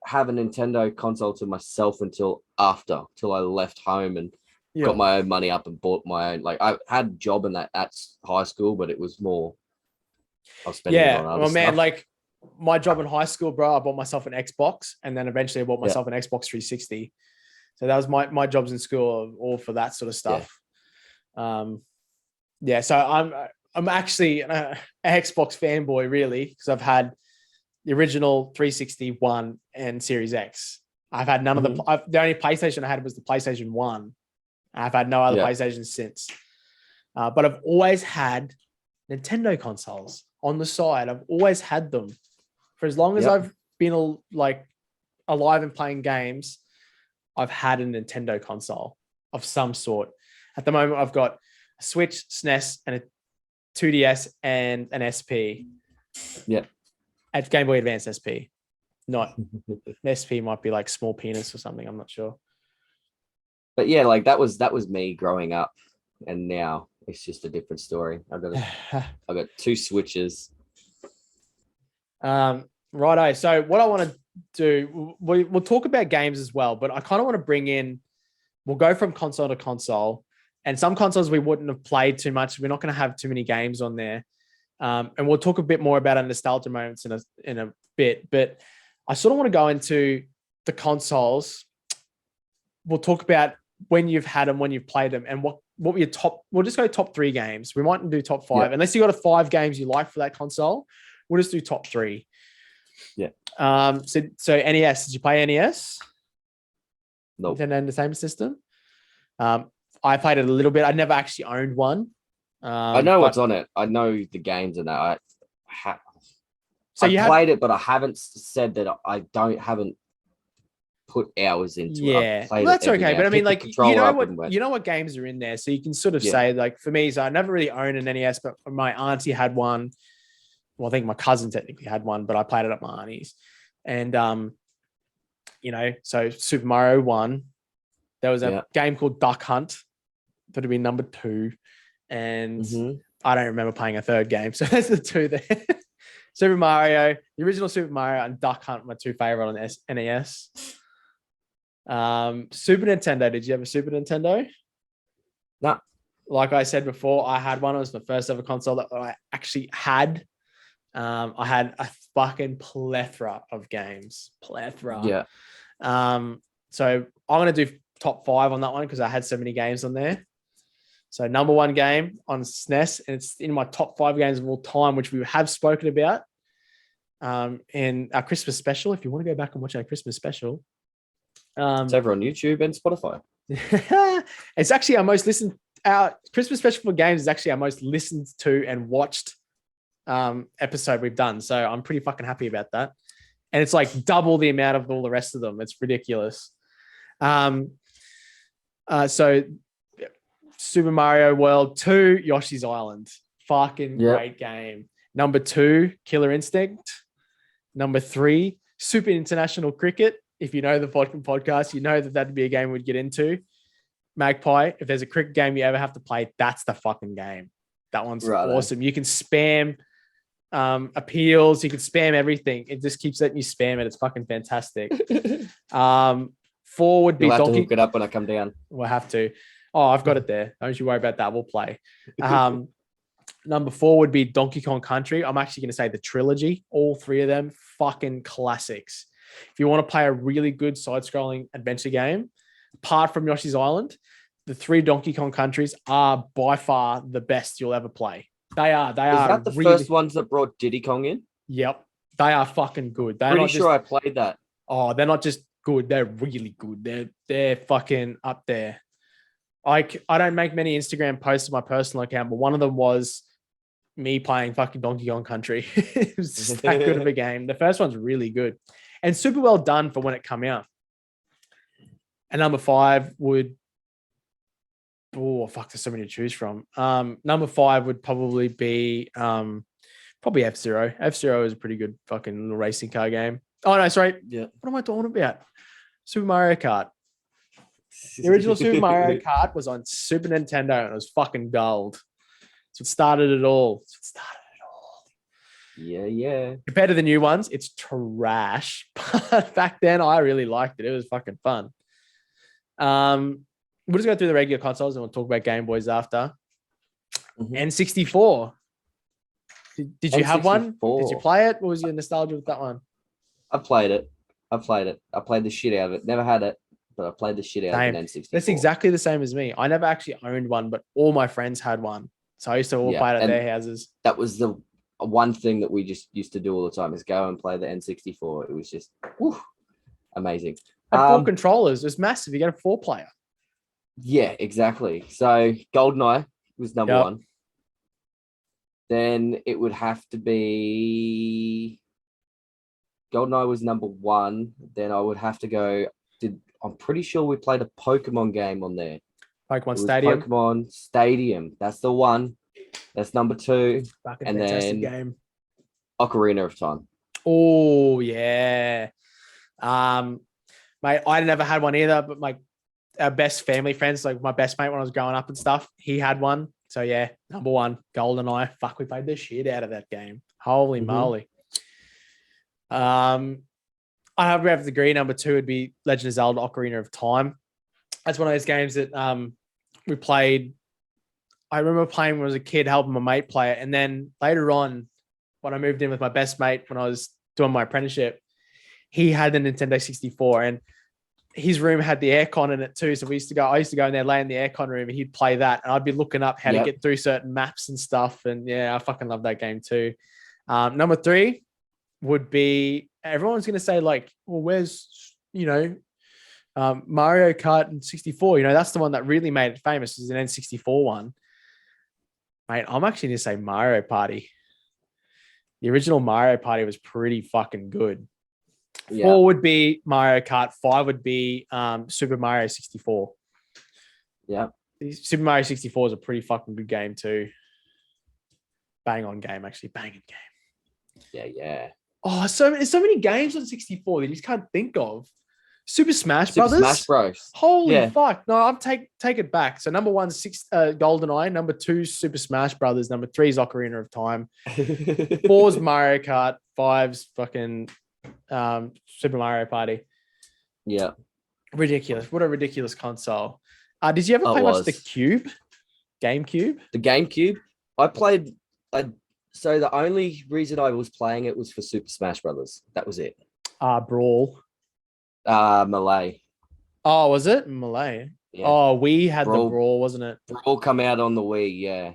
have a Nintendo console to myself till I left home and got my own money up and bought my own. Like I had a job in that at high school, but it was more. I was spending it on other stuff. Like my job in high school, bro, I bought myself an Xbox, and then eventually I bought myself an Xbox 360. So that was my jobs in school, all for that sort of stuff. So I'm actually an Xbox fanboy, really, because I've had the original 360 One and Series X. I've had none of the only PlayStation I had was the PlayStation 1. I've had no other PlayStation since. But I've always had Nintendo consoles on the side. I've always had them. For as long as I've been alive and playing games, I've had a Nintendo console of some sort. At the moment, I've got a Switch, SNES, and a 2DS and an SP. Yeah. At Game Boy Advance SP. Not SP might be like small penis or something. I'm not sure. But yeah, like that was me growing up, and now it's just a different story. I've got 2 Switches. Righto. So what I want to do, we'll talk about games as well, but I kind of want to bring in. We'll go from console to console, and some consoles we wouldn't have played too much. We're not going to have too many games on there. And we'll talk a bit more about our nostalgia moments in a bit, but I sort of want to go into the consoles. We'll talk about when you've had them, when you've played them, and what were your top. We'll just go top 3 games. We mightn't do top 5 unless you got 5 games you like for that console. We'll just do top 3. Yeah. So NES. Did you play NES? No. Nintendo Entertainment System. I played it a little bit. I never actually owned one. I know what's on it. I know the games and that. I played it, but I haven't said that I haven't put hours into it. Yeah, I've played well, that's it every okay. day. But I I mean, picked the like, controller up and you went, know what games are in there, so you can sort of Yeah. say, like, for me, so I never really owned an NES, but my auntie had one. Well, I think my cousin technically had one, but I played it at my auntie's. And so Super Mario 1. There was a game called Duck Hunt. That'd be number 2. And I don't remember playing a third game. So there's the 2 there. Super Mario, the original Super Mario, and Duck Hunt, my 2 favorite on NES. Super Nintendo. Did you have a Super Nintendo? No. Like I said before, I had one. It was the first ever console that I actually had. I had a fucking plethora of games. Yeah. So I'm going to do top 5 on that one because I had so many games on there. So number 1 game on SNES, and it's in my top 5 games of all time, which we have spoken about in our Christmas special. If you want to go back and watch our Christmas special. It's over on YouTube and Spotify. It's actually our Christmas special for games is actually our most listened to and watched episode we've done. So I'm pretty fucking happy about that. And it's like double the amount of all the rest of them. It's ridiculous. So Super Mario World 2, Yoshi's Island. Fucking great game. Number 2, Killer Instinct. Number 3, Super International Cricket. If you know the podcast, you know that'd be a game we'd get into. Magpie, if there's a cricket game you ever have to play, that's the fucking game. That one's awesome. You can spam appeals. You can spam everything. It just keeps letting you spam it. It's fucking fantastic. 4 would be You'll have Donkey. To hook it up when I come down. We'll have to. Oh, I've got it there. Don't you worry about that. We'll play. Number 4 would be Donkey Kong Country. I'm actually going to say the trilogy. All 3 of them, fucking classics. If you want to play a really good side-scrolling adventure game, apart from Yoshi's Island, the 3 Donkey Kong Countries are by far the best you'll ever play. They are. Is that the first ones that brought Diddy Kong in? Yep. They are fucking good. They're Pretty sure I played that. Oh, they're not just good. They're really good. They're fucking up there. I don't make many Instagram posts on my personal account, but one of them was me playing fucking Donkey Kong Country. It was just that good of a game. The first one's really good and super well done for when it came out. And number 5 would, there's so many to choose from. Number 5 would probably be probably F-Zero. F-Zero is a pretty good fucking little racing car game. Oh no, sorry. Yeah. What am I talking about? Super Mario Kart. The original Super Mario Kart was on Super Nintendo and it was fucking gold. So it started it all. Yeah. Compared to the new ones, it's trash. But back then, I really liked it. It was fucking fun. We'll just go through the regular consoles and we'll talk about Game Boys after. N64. Did you have one? Did you play it? What was your nostalgia with that one? I played it. I played the shit out of it. Never had it, but I played the shit out of an N64. That's exactly the same as me. I never actually owned one, but all my friends had one. So I used to all play it at their houses. That was the one thing that we just used to do all the time is go and play the N64. It was just amazing. Had 4 controllers. It was massive. You got a 4-player. Yeah, exactly. So GoldenEye was number 1. Then it would have to be GoldenEye was number 1. Then I would have to go. I'm pretty sure we played a Pokemon game on there. Pokemon Stadium. Pokemon Stadium. That's the one. That's number 2. Fucking and fantastic then game. Ocarina of Time. Oh yeah. Mate, I never had one either, but our best family friends, like my best mate when I was growing up and stuff, he had one. So yeah, number 1, GoldenEye. Fuck, we played the shit out of that game. Holy moly. I have to agree. Number 2 would be Legend of Zelda: Ocarina of Time. That's one of those games that we played. I remember playing when I was a kid, helping my mate play it, and then later on, when I moved in with my best mate when I was doing my apprenticeship, he had the Nintendo 64, and his room had the aircon in it too. So I used to go in there, lay in the aircon room, and he'd play that, and I'd be looking up how to get through certain maps and stuff. And yeah, I fucking love that game too. Number 3 would be, everyone's going to say like, well, where's, Mario Kart and 64, that's the one that really made it famous, is an N64 one. Mate, I'm actually going to say Mario Party. The original Mario Party was pretty fucking good. Yeah. 4 would be Mario Kart. 5 would be Super Mario 64. Yeah. Super Mario 64 is a pretty fucking good game too. Bang on game, actually. Banging game. Yeah. Oh, there's so many games on 64 that you just can't think of. Super Smash Brothers. Smash Bros. Holy fuck. No, I'm take it back. So number 1 GoldenEye, number 2 Super Smash Brothers, number 3 is Ocarina of Time. 4's Mario Kart, 5's fucking Super Mario Party. Yeah. Ridiculous. What a ridiculous console. Did you ever play much the Cube? GameCube? The GameCube? I played so the only reason I was playing it was for Super Smash Brothers. That was it. Brawl. Malay. Oh, was it? Malay. Yeah. Oh, we had the Brawl, wasn't it? Brawl come out on the Wii, yeah.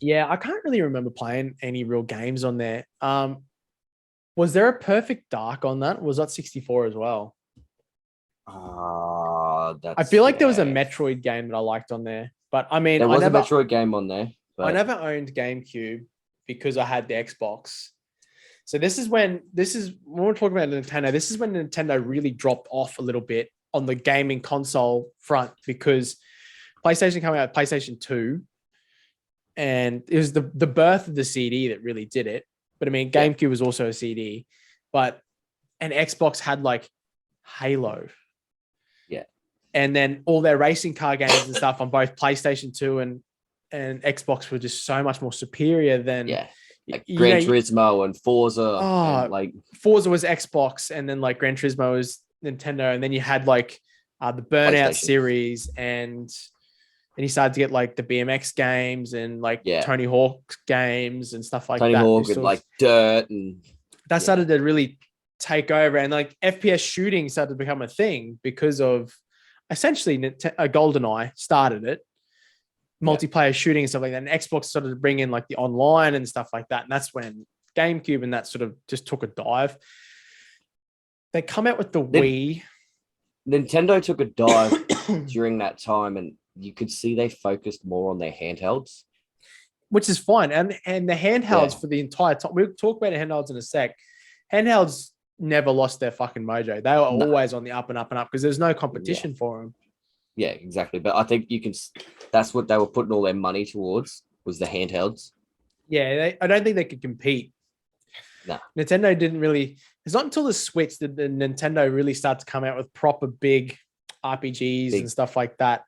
Yeah, I can't really remember playing any real games on there. Was there a Perfect Dark on that? Was that 64 as well? I feel like there was a Metroid game that I liked on there. But I mean, there was a Metroid game on there. But... I never owned GameCube because I had the Xbox. So this is when we're talking about Nintendo, this is when Nintendo really dropped off a little bit on the gaming console front, because PlayStation came out with PlayStation 2, and it was the birth of the CD that really did it. But I mean, GameCube was also a CD, and Xbox had like Halo. Yeah. And then all their racing car games and stuff on both PlayStation 2 and Xbox were just so much more superior than like Gran Turismo and Forza. And like Forza was Xbox, and then like Gran Turismo was Nintendo, and then you had like the Burnout series, and you started to get like the BMX games and like Tony Hawk games and stuff like that. Tony Hawk and like Dirt, and that started to really take over, and like FPS shooting started to become a thing because of essentially GoldenEye started it. Multiplayer shooting and stuff like that. And Xbox started to bring in like the online and stuff like that. And that's when GameCube and that sort of just took a dive. They come out with the Wii. Nintendo took a dive during that time, and you could see they focused more on their handhelds. Which is fine. And the handhelds for the entire time, we'll talk about handhelds in a sec. Handhelds never lost their fucking mojo. They were always on the up and up and up because there's no competition for them. Yeah, exactly. But I think that's what they were putting all their money towards, was the handhelds. Yeah, I don't think they could compete. No. Nintendo didn't really, it's not until the Switch that the Nintendo really started to come out with proper big RPGs and stuff like that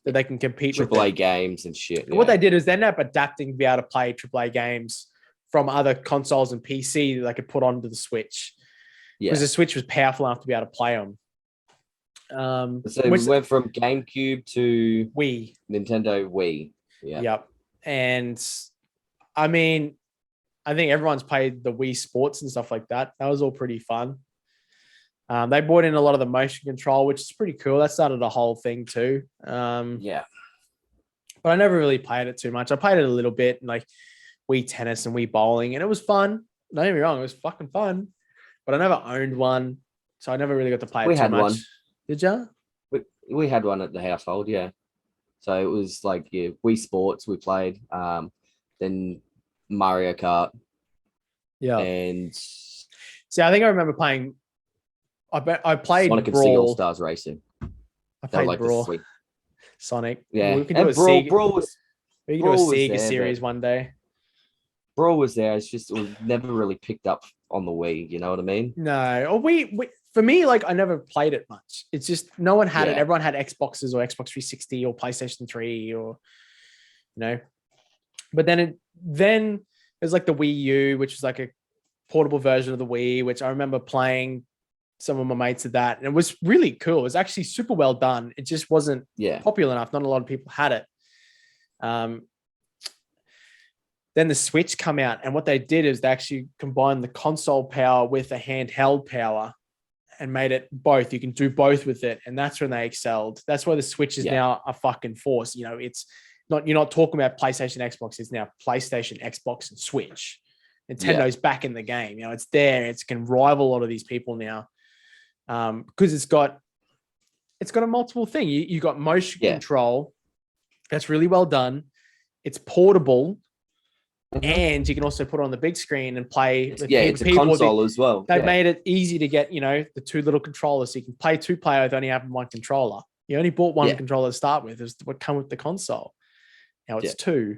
they can compete with. AAA games and shit. Yeah. What they did is they ended up adapting to be able to play AAA games from other consoles and PC that they could put onto the Switch. Yeah. Because the Switch was powerful enough to be able to play them. So we went from GameCube to Wii, Nintendo Wii. Yeah. Yep. And I mean, I think everyone's played the Wii Sports and stuff like that. That was all pretty fun. They brought in a lot of the motion control, which is pretty cool. That started a whole thing too. Yeah. But I never really played it too much. I played it a little bit, like Wii Tennis and Wii Bowling, and it was fun. Don't get me wrong, it was fucking fun. But I never owned one, so I never really got to play it too much. One. Did you? We had one at the household, yeah. So it was like Wii Sports we played, then Mario Kart. Yeah. And see, I think I remember playing. I played Sonic Brawl. and All Stars Racing. I played like Brawl. Sonic. Yeah. We can do Brawl was. We can do a Sega series one day. Brawl was there. It's just it was never really picked up on the Wii. You know what I mean? No. Or we for me, like I never played it much. It's just no one had it. Everyone had Xboxes or Xbox 360 or PlayStation 3 or But then it was like the Wii U, which was like a portable version of the Wii, which I remember playing some of my mates at that. And it was really cool. It was actually super well done. It just wasn't popular enough. Not a lot of people had it. Then the Switch come out, and what they did is they actually combined the console power with the handheld power and made it both. You can do both with it. And that's when they excelled. That's why the Switch is now a fucking force. It's not, you're not talking about PlayStation, Xbox. It's now PlayStation, Xbox, and Switch. Nintendo's back in the game. It's there. It can rival a lot of these people now. Because it's got a multiple thing. You got motion control. That's really well done. It's portable. and you can also put it on the big screen and play with it's a console as well. They've made it easy to get, the two little controllers, so you can play 2-player with only having one controller. You only bought one controller to start with. Is what come with the console. Now it's two.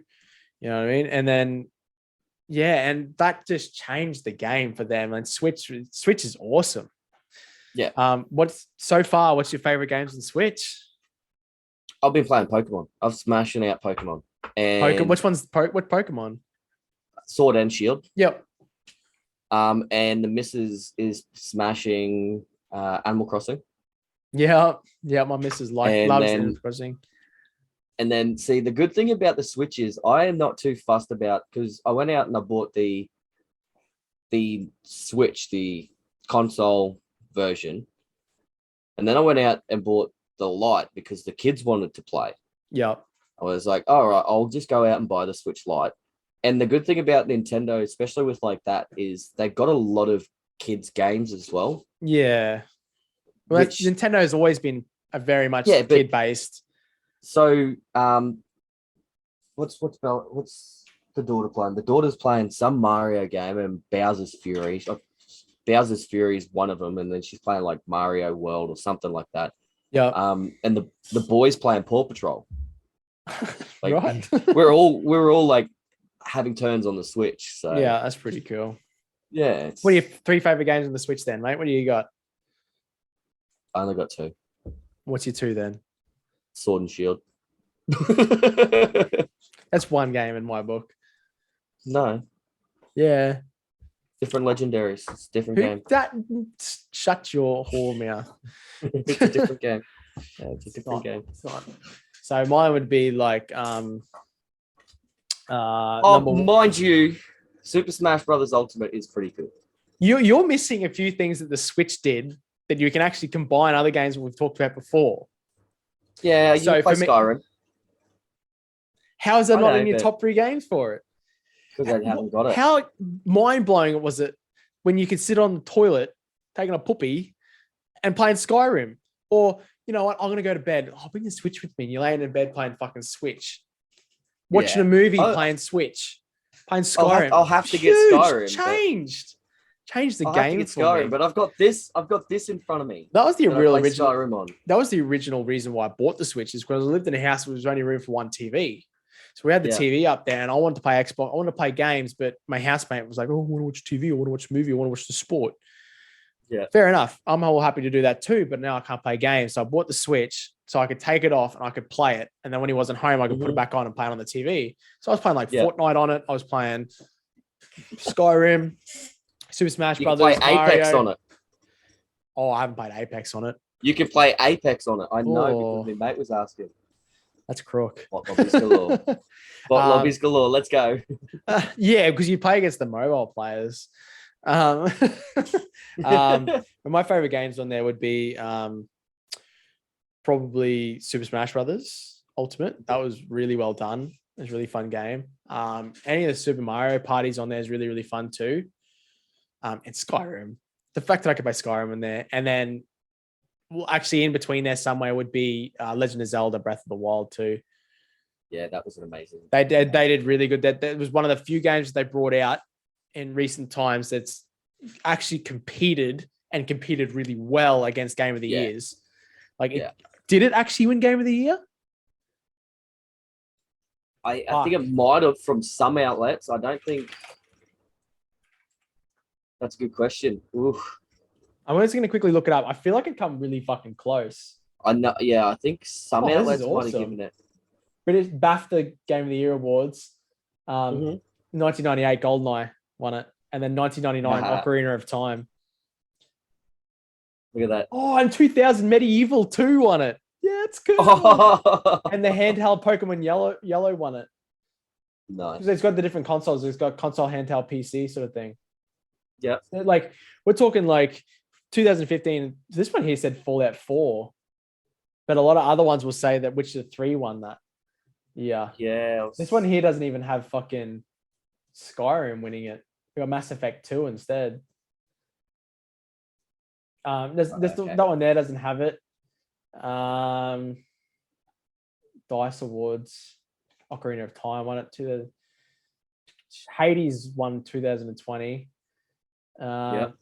You know what I mean? And then and that just changed the game for them. And Switch is awesome. Yeah. What's your favorite games on Switch? I've been playing Pokemon. I'm smashing out Pokemon. And which one's what Pokemon? Sword and Shield. Yep. And the missus is smashing Animal Crossing. Yeah, my missus loves Animal Crossing. And then, see, the good thing about the Switch is I am not too fussed about, because I went out and I bought the Switch, the console version, and then I went out and bought the Lite because the kids wanted to play. Yeah. I was like, all right, I'll just go out and buy the Switch Lite. And the good thing about Nintendo, especially with like that, is they've got a lot of kids' games as well. Yeah. Well, Nintendo has always been a very much kid-based. So, what's the daughter playing? The daughter's playing some Mario game and Bowser's Fury. Bowser's Fury is one of them, and then she's playing like Mario World or something like that. Yeah. And the boys playing Paw Patrol. Like, right. we're all like having turns on the Switch. So yeah, that's pretty cool. Yeah. What are your 3 favorite games on the Switch then, mate? What do you got? I only got 2. What's your 2 then? Sword and Shield. That's one game in my book. No. Yeah. Different legendaries. It's a different game. Shut your whore mouth. It's a different game. Yeah, it's a different game. It's not. So mine would be like mind you, Super Smash Brothers Ultimate is pretty good. You're missing a few things that the Switch did that you can actually combine other games that we've talked about before. Yeah, you play Skyrim. How is that not in your top 3 games for it? Because they haven't got it. How mind-blowing was it when you could sit on the toilet, taking a poopy, and playing Skyrim? Or, you know what, I'm going to go to bed. I'll bring the Switch with me. And you're laying in bed playing fucking Switch. Watching a movie, playing Switch. Playing Skyrim. I'll have to get Skyrim. Changed the I'll game have to get for Skyrim, me. But I've got this in front of me. That was the original Skyrim on. That was the original reason why I bought the Switch, is because I lived in a house where there was only room for one TV. So we had the TV up there, and I wanted to play Xbox. I wanted to play games, but my housemate was like, "Oh, I want to watch TV. I want to watch a movie. I want to watch the sport." Yeah, fair enough. I'm all happy to do that too, but now I can't play games. So I bought the Switch so I could take it off and I could play it. And then when he wasn't home, I could put it back on and play it on the TV. So I was playing like Fortnite on it. I was playing Skyrim, Super Smash Brothers. Play Apex on it. Oh, I haven't played Apex on it. You can play Apex on it. I know because my mate was asking. That's crook. Bot lobbies galore. Bot lobbies galore. Let's go. Yeah, because you play against the mobile players. But my favorite games on there would be probably Super Smash Brothers Ultimate. That was really well done. It was a really fun game. Any of the Super Mario parties on there is really, really fun too. And Skyrim. The fact that I could play Skyrim in there, and then actually in between there somewhere would be Legend of Zelda Breath of the Wild too. Yeah, that was an amazing. They did really good. That was one of the few games that they brought out in recent times that's actually competed really well against Game of the Years. Did it actually win Game of the Year? I think it might have from some outlets. I don't think. That's a good question. Oof. I'm just going to quickly look it up. I feel like it come really fucking close. I know. Yeah, I think some outlets might have given it. British BAFTA Game of the Year awards. 1998 GoldenEye won it, and then 1999 Ocarina of Time. Look at that. Oh, and 2000 Medieval 2 won it. Yeah, it's good. And the handheld Pokemon Yellow won it. Nice. It's got the different consoles. It's got console, handheld, PC sort of thing. Yeah. Like we're talking like 2015. This one here said Fallout 4, but a lot of other ones will say that Witcher 3 won that. Yeah. Yeah. This one here doesn't even have fucking Skyrim winning it. We got Mass Effect 2 instead. That one there doesn't have it. Dice Awards, Ocarina of Time won it too. Hades won 2020. Legend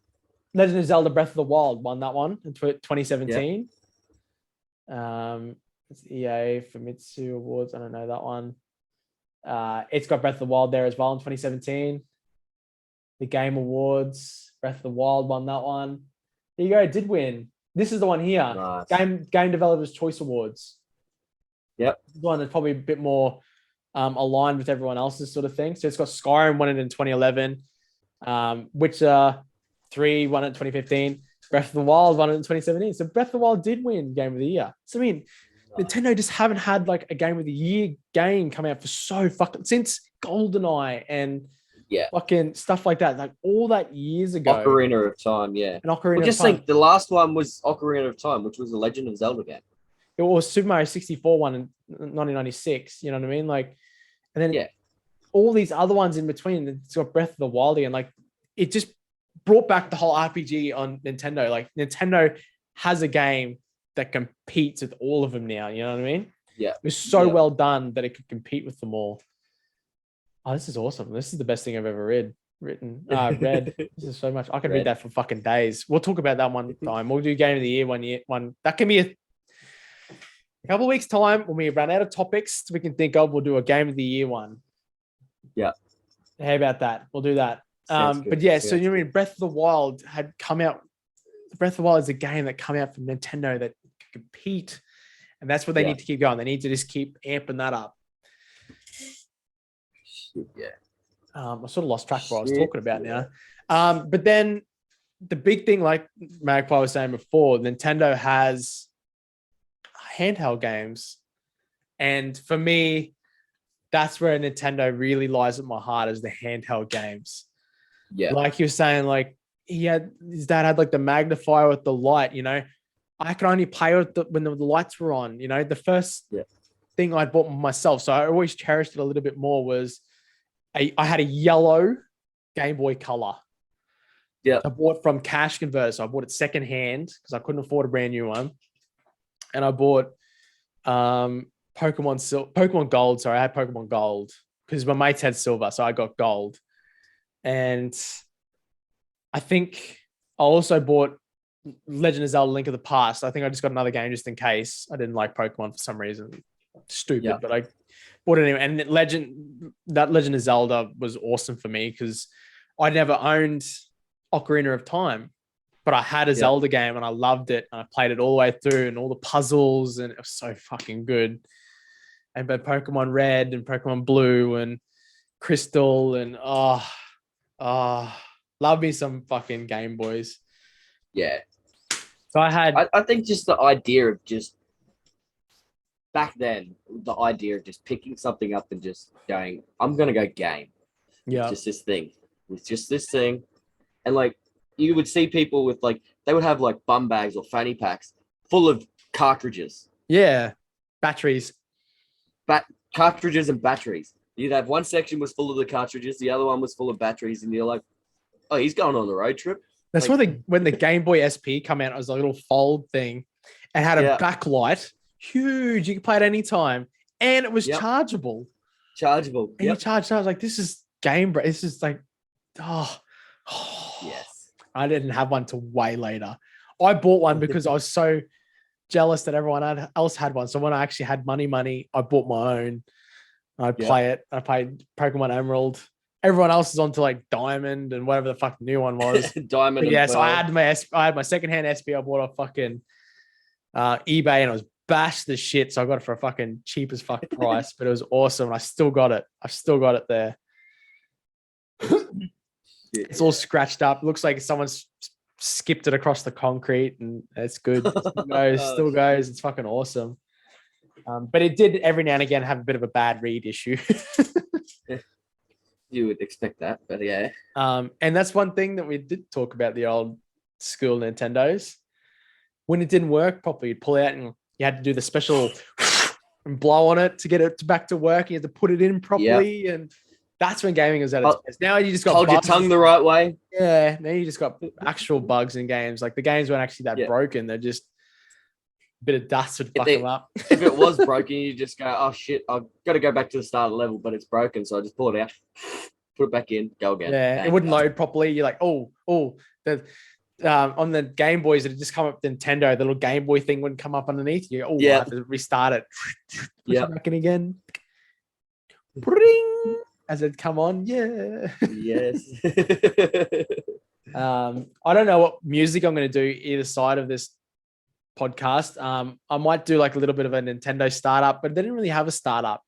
of Zelda Breath of the Wild won that one in 2017. It's EA Famitsu Awards. I don't know that one. It's got Breath of the Wild there as well in 2017. The Game Awards, Breath of the Wild won that one. There you go, it did win. This is the one here. Nice. Game Developers Choice Awards. Yep. This one is probably a bit more aligned with everyone else's sort of thing. So it's got Skyrim won it in 2011. Witcher 3 won it in 2015. Breath of the Wild won it in 2017. So Breath of the Wild did win Game of the Year. So I mean, Nintendo just haven't had like a Game of the Year game come out for so fucking since GoldenEye and fucking stuff like that. Like all that years ago. Ocarina of Time, yeah. And Ocarina of Time. Just think the last one was Ocarina of Time, which was the Legend of Zelda game. It was Super Mario 64 one in 1996. You know what I mean? Like, and then all these other ones in between. It's got Breath of the Wild and like it just brought back the whole RPG on Nintendo. Like Nintendo has a game that competes with all of them now. You know what I mean? Yeah. It was so well done that it could compete with them all. Oh, this is awesome. This is the best thing I've ever read. This is so much. I could read that for fucking days. We'll talk about that one time. We'll do Game of the Year one. That can be a couple of weeks' time when we run out of topics we can think of. We'll do a Game of the Year one. Yeah. How about that? We'll do that. But so you know, I mean, Breath of the Wild had come out. Breath of the Wild is a game that come out from Nintendo that can compete, and that's what they need to keep going. They need to just keep amping that up. I sort of lost track of what I was talking about now. But then the big thing, like Magpie was saying before, Nintendo has handheld games, and for me, that's where Nintendo really lies at my heart, is the handheld games. Yeah, like you were saying, like his dad had like the magnifier with the light. You know, I could only play with when the lights were on. You know, the first thing I bought myself, so I always cherished it a little bit more, was I had a yellow Game Boy Color. Yeah, I bought from Cash Converter, so I bought it secondhand because I couldn't afford a brand new one, and I bought Pokemon Gold. Sorry, I had Pokemon Gold because my mates had silver, so I got gold. And I think I also bought Legend of Zelda: Link of the Past. I think I just got another game just in case I didn't like Pokemon for some reason. Stupid, but I bought it anyway. And Legend of Zelda was awesome for me because I never owned Ocarina of Time, but I had a Zelda game and I loved it. And I played it all the way through and all the puzzles, and it was so fucking good. And but Pokemon Red and Pokemon Blue and Crystal and love me some fucking Game Boys. Yeah. So I think just the idea of just back then, the idea of just picking something up and just going, I'm gonna go game. Yeah. It's just this thing. It's just this thing. And like you would see people with like they would have like bum bags or fanny packs full of cartridges. Yeah. Batteries. Cartridges and batteries. You'd have one section was full of the cartridges, the other one was full of batteries, and you're like, oh, he's going on the road trip. That's like, when the Game Boy SP come out, it was a little fold thing and had a backlight, huge. You could play it anytime, and it was chargeable. And you charged. I was like, this is This is like, yes. I didn't have one till way later. I bought one because I was so jealous that everyone else had one. So when I actually had money, I bought my own. I'd play it. I played Pokemon Emerald. Everyone else is on to like Diamond and whatever the fuck the new one was. Diamond. But yeah, so I had my secondhand SP. I bought a fucking eBay and it was bashed the shit. So I got it for a fucking cheap as fuck price, but it was awesome. And I still got it. I've still got it there. It's all scratched up. It looks like someone's skipped it across the concrete, and it's good. Still goes. It's fucking awesome. But it did every now and again have a bit of a bad read issue. You would expect that, but yeah. And that's one thing that we did talk about, the old school Nintendos. When it didn't work properly, you'd pull it out and you had to do the special and blow on it to get it back to work. You had to put it in properly, and that's when gaming was at its best. Now you just got hold your tongue the right way. Yeah, now you just got actual bugs in games. Like the games weren't actually that broken; they're just a bit of dust would fuck them up. If it was broken, you just go, "Oh shit, I've got to go back to the start of the level," but it's broken, so I just pull it out, put it back in, go again. Yeah, bang, it wouldn't done. load properly. You're like, oh, the on the Game Boys, it just come up with Nintendo. The little Game Boy thing wouldn't come up underneath. You go, oh, I have to restart it. Push it back in again. Bring as it come on. Yeah. Yes. I don't know what music I'm going to do either side of this podcast. I might do like a little bit of a Nintendo startup, but they didn't really have a startup.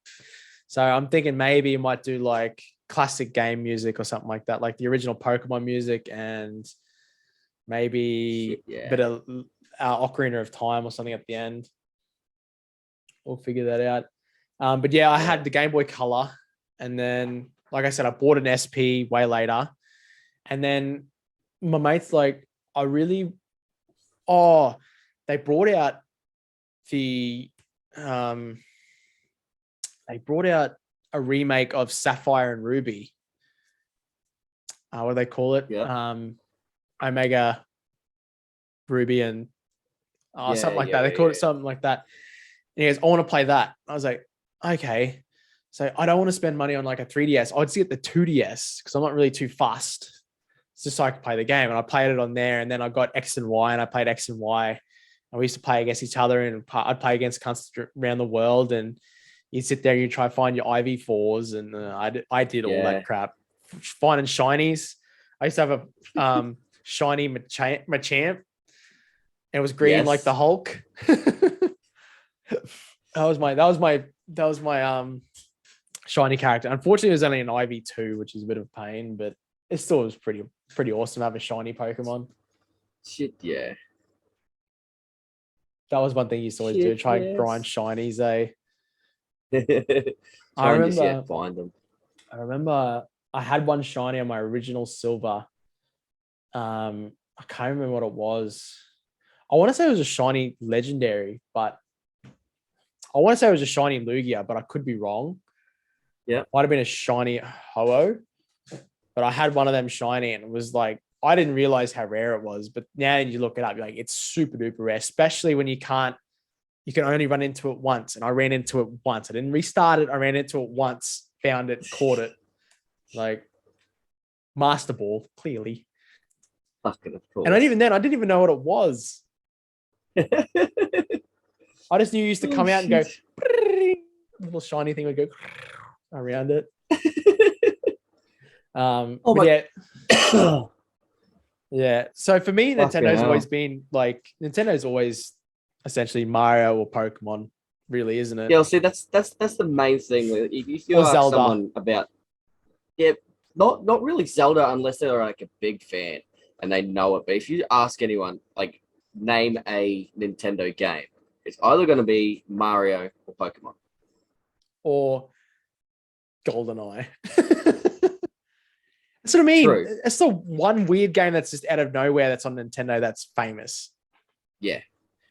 So I'm thinking maybe you might do like classic game music or something like that, like the original Pokemon music and maybe a bit of Ocarina of Time or something at the end. We'll figure that out. But I had the Game Boy Color, and then, like I said, I bought an SP way later, and then my mate's like, they brought out a remake of Sapphire and Ruby. What do they call it? Yeah. Omega Ruby and something like that. They called it something like that. And he goes, I want to play that. I was like, okay. So I don't want to spend money on like a 3DS. I'd get the 2DS because I'm not really too fussed. It's just so I could play the game. And I played it on there. And then I got X and Y, and I played X and Y. And we used to play against each other, and I'd play against cunts around the world. And you sit there and you try to find your IV4s. And I did all that crap. Finding shinies. I used to have a shiny Machamp. It was green like the Hulk. That was my shiny character. Unfortunately, it was only an IV2, which is a bit of a pain, but it still was pretty awesome to have a shiny Pokemon. Shit, yeah. That was one thing you used to always do, try and grind shinies, eh? Find them. I remember I had one shiny on my original silver. I can't remember what it was. I want to say it was a shiny legendary, but I want to say it was a shiny Lugia, but I could be wrong. Yeah. Might have been a shiny Ho-Oh, but I had one of them shiny, and it was like, I didn't realize how rare it was, but now you look it up, you're like, it's super duper rare, especially when you can only run into it once. And I ran into it once. I didn't restart it. I ran into it once, found it, caught it. Like Master Ball, clearly. Fucking of course. And even then, I didn't even know what it was. I just knew you used to come out and go, little shiny thing would go around it. Yeah. So for me, Nintendo's always been like, Nintendo's always essentially Mario or Pokemon, really, isn't it? Yeah, see, that's the main thing. If you ask Zelda. someone about, not really Zelda unless they're like a big fan and they know it. But if you ask anyone, like, name a Nintendo game, it's either going to be Mario or Pokemon. Or GoldenEye. That's what I mean. True. It's the one weird game that's just out of nowhere that's on Nintendo that's famous. Yeah.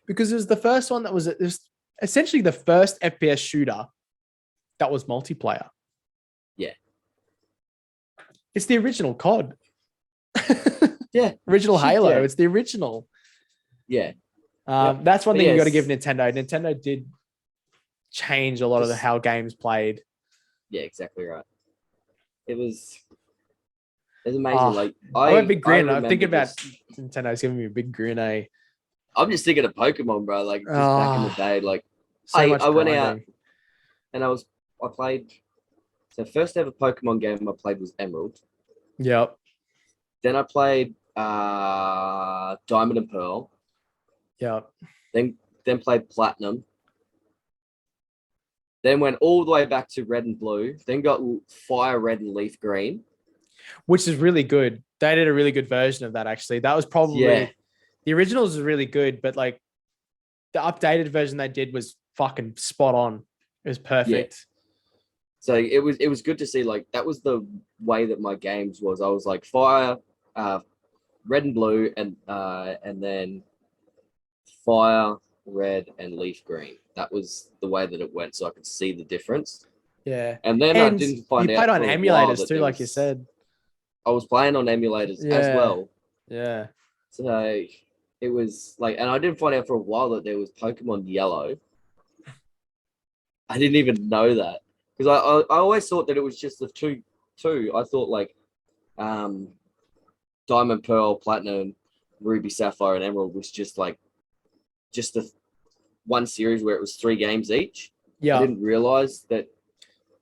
Because it was the first one that was essentially the first FPS shooter that was multiplayer. Yeah. It's the original COD. Yeah. Original Halo. Yeah. It's the original. Yeah. That's one thing you got to give Nintendo. Nintendo did change a lot of how games played. Yeah, exactly right. It was amazing. Like I went big grin. I'm thinking about Nintendo's giving me a big grin. I'm just thinking of Pokemon, bro. Like just back in the day, like so I went out and I played. So first ever Pokemon game I played was Emerald. Yep. Then I played Diamond and Pearl. Yep. Then played Platinum. Then went all the way back to Red and Blue. Then got Fire Red and Leaf Green, which is really good. They did a really good version of that. Actually, that was probably the originals is really good, but like the updated version they did was fucking spot on. It was perfect. Yeah. So it was good to see. Like that was the way that my games was. I was like Fire, Red and Blue, and then Fire, Red, and Leaf Green. That was the way that it went, so I could see the difference. Yeah. And then I didn't find out. You played on emulators too, like you said. I was playing on emulators as well. Yeah. So it was like, and I didn't find out for a while that there was Pokemon Yellow. I didn't even know that because I always thought that it was just the two too. I thought like Diamond, Pearl, Platinum, Ruby, Sapphire, and Emerald was just the one series where it was 3 games each. Yeah. I didn't realize that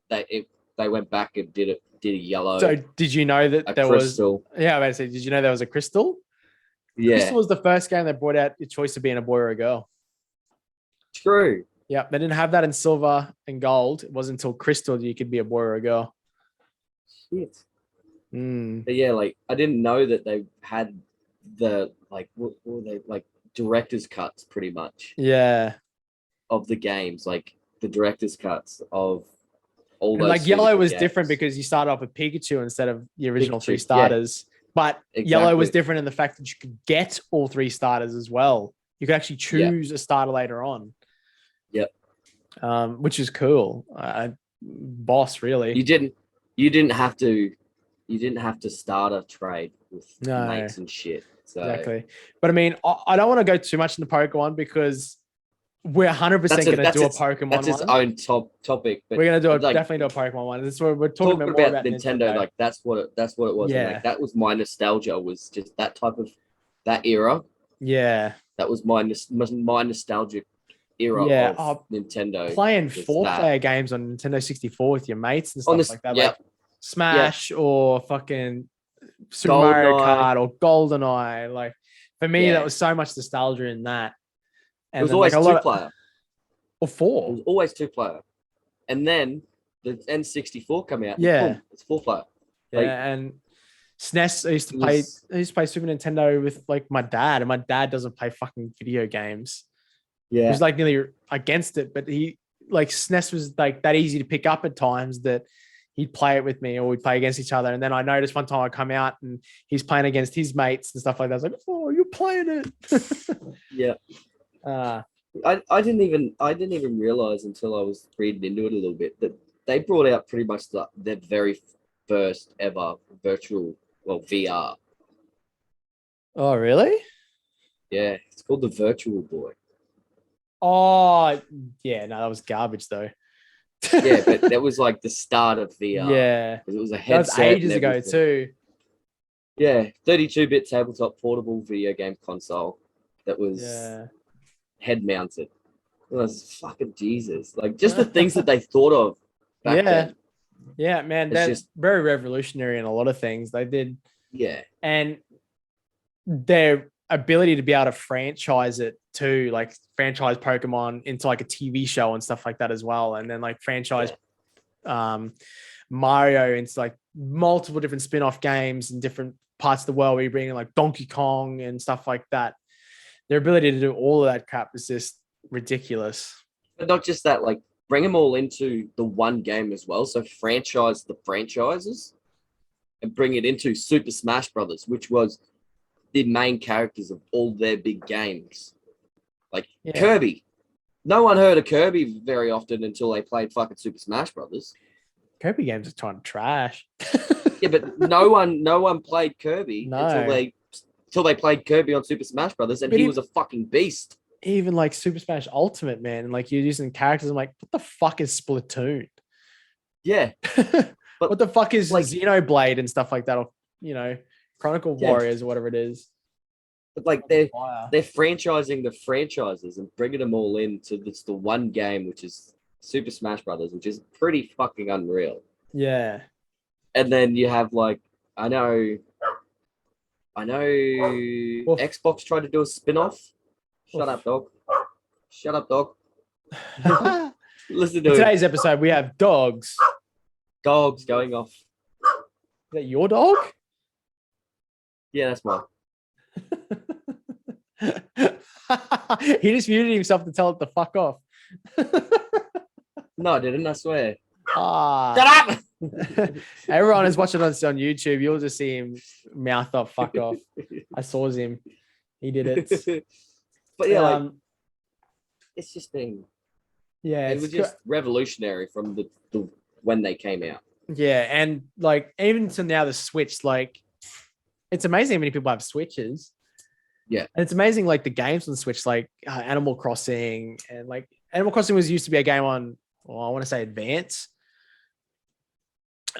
they went back and did a yellow. So did you know that there crystal. was? Yeah, I was about to say, did you know there was a crystal? Yeah. Crystal was the first game that brought out your choice of being a boy or a girl. True. Yeah, they didn't have that in silver and gold. It wasn't until crystal that you could be a boy or a girl. Shit. Mm. But yeah, like I didn't know that they had the what were they like director's cuts pretty much. Yeah. Of the games, like the director's cuts of all and those. Like yellow was games. different because you started off with Pikachu instead of the original 3 Pikachu, starters. Yeah. But exactly. yellow was different in the fact that you could get all 3 starters as well. You could actually choose a starter later on. Yep. Which is cool. Boss, really. You didn't have to start a trade with mates and shit. So. Exactly. But I mean, I don't want to go too much into Pokemon because we're 100% going to do a Pokemon That's its own topic. But we're going to do definitely do a Pokemon one. This is what we're talking about, more about Nintendo. Like that's what it was. Yeah. And, like, that was my nostalgia. Was just that type of that era. Yeah. That was my nostalgic era of Nintendo. Playing 4-player games on Nintendo 64 with your mates and stuff like that. Yep. Like Smash or fucking Super Mario Kart or GoldenEye. Like for me, that was so much nostalgia in that. And it was always 2-player. Or 4. It was always 2-player. And then the N64 come out. Yeah. Boom, it's 4-player. Yeah, and SNES, I used to play Super Nintendo with like my dad, and my dad doesn't play fucking video games. Yeah. He was like nearly against it, but he like SNES was like that easy to pick up at times that he'd play it with me or we'd play against each other. And then I noticed one time I come out and he's playing against his mates and stuff like that. I was like, oh, you're playing it. Yeah. I didn't even realize until I was reading into it a little bit that they brought out pretty much their very first ever VR. Oh, really? Yeah, it's called the Virtual Boy. Oh, yeah, no, that was garbage though. Yeah, but that was like the start of VR. Yeah, it was a headset. That was ages ago too. Yeah, 32-bit tabletop portable video game console that was head mounted. It was fucking Jesus. Like just the things that they thought of back then. Yeah, man, that's just very revolutionary in a lot of things they did. Yeah, and their ability to be able to franchise it too, like franchise Pokemon into like a TV show and stuff like that as well, and then like franchise Mario into like multiple different spin-off games in different parts of the world where you bring in like Donkey Kong and stuff like that. Their ability to do all of that crap is just ridiculous. But not just that, like bring them all into the one game as well. So franchise the franchises and bring it into Super Smash Brothers, which was the main characters of all their big games. Like Kirby. No one heard of Kirby very often until they played fucking Super Smash Brothers. Kirby games are kind of trash. Yeah, but no one played Kirby until they played Kirby on Super Smash Brothers, and he was a fucking beast. Even like Super Smash Ultimate, man, and like you're using characters. I'm like, what the fuck is Splatoon? Yeah. But what the fuck is like Xenoblade and stuff like that? Or, Chronicle Warriors or whatever it is. But like they're franchising the franchises and bringing them all into the one game, which is Super Smash Brothers, which is pretty fucking unreal. Yeah. And then you have like I know Xbox tried to do a spin-off. Shut up, dog. Shut up, dog. Listen to today's episode, we have dogs. Dogs going off. Is that your dog? Yeah, that's mine. He just muted himself to tell it to fuck off. No, I didn't. I swear. Shut up! Everyone is watching us on YouTube. You'll just see him mouth off, fuck off. I saw him. He did it. But yeah, like, it's just been. Yeah, it was just revolutionary from the when they came out. Yeah, and like even to now, the Switch, like, it's amazing how many people have Switches. Yeah, and it's amazing like the games on the Switch, like Animal Crossing, and like Animal Crossing used to be a game on, I want to say Advance.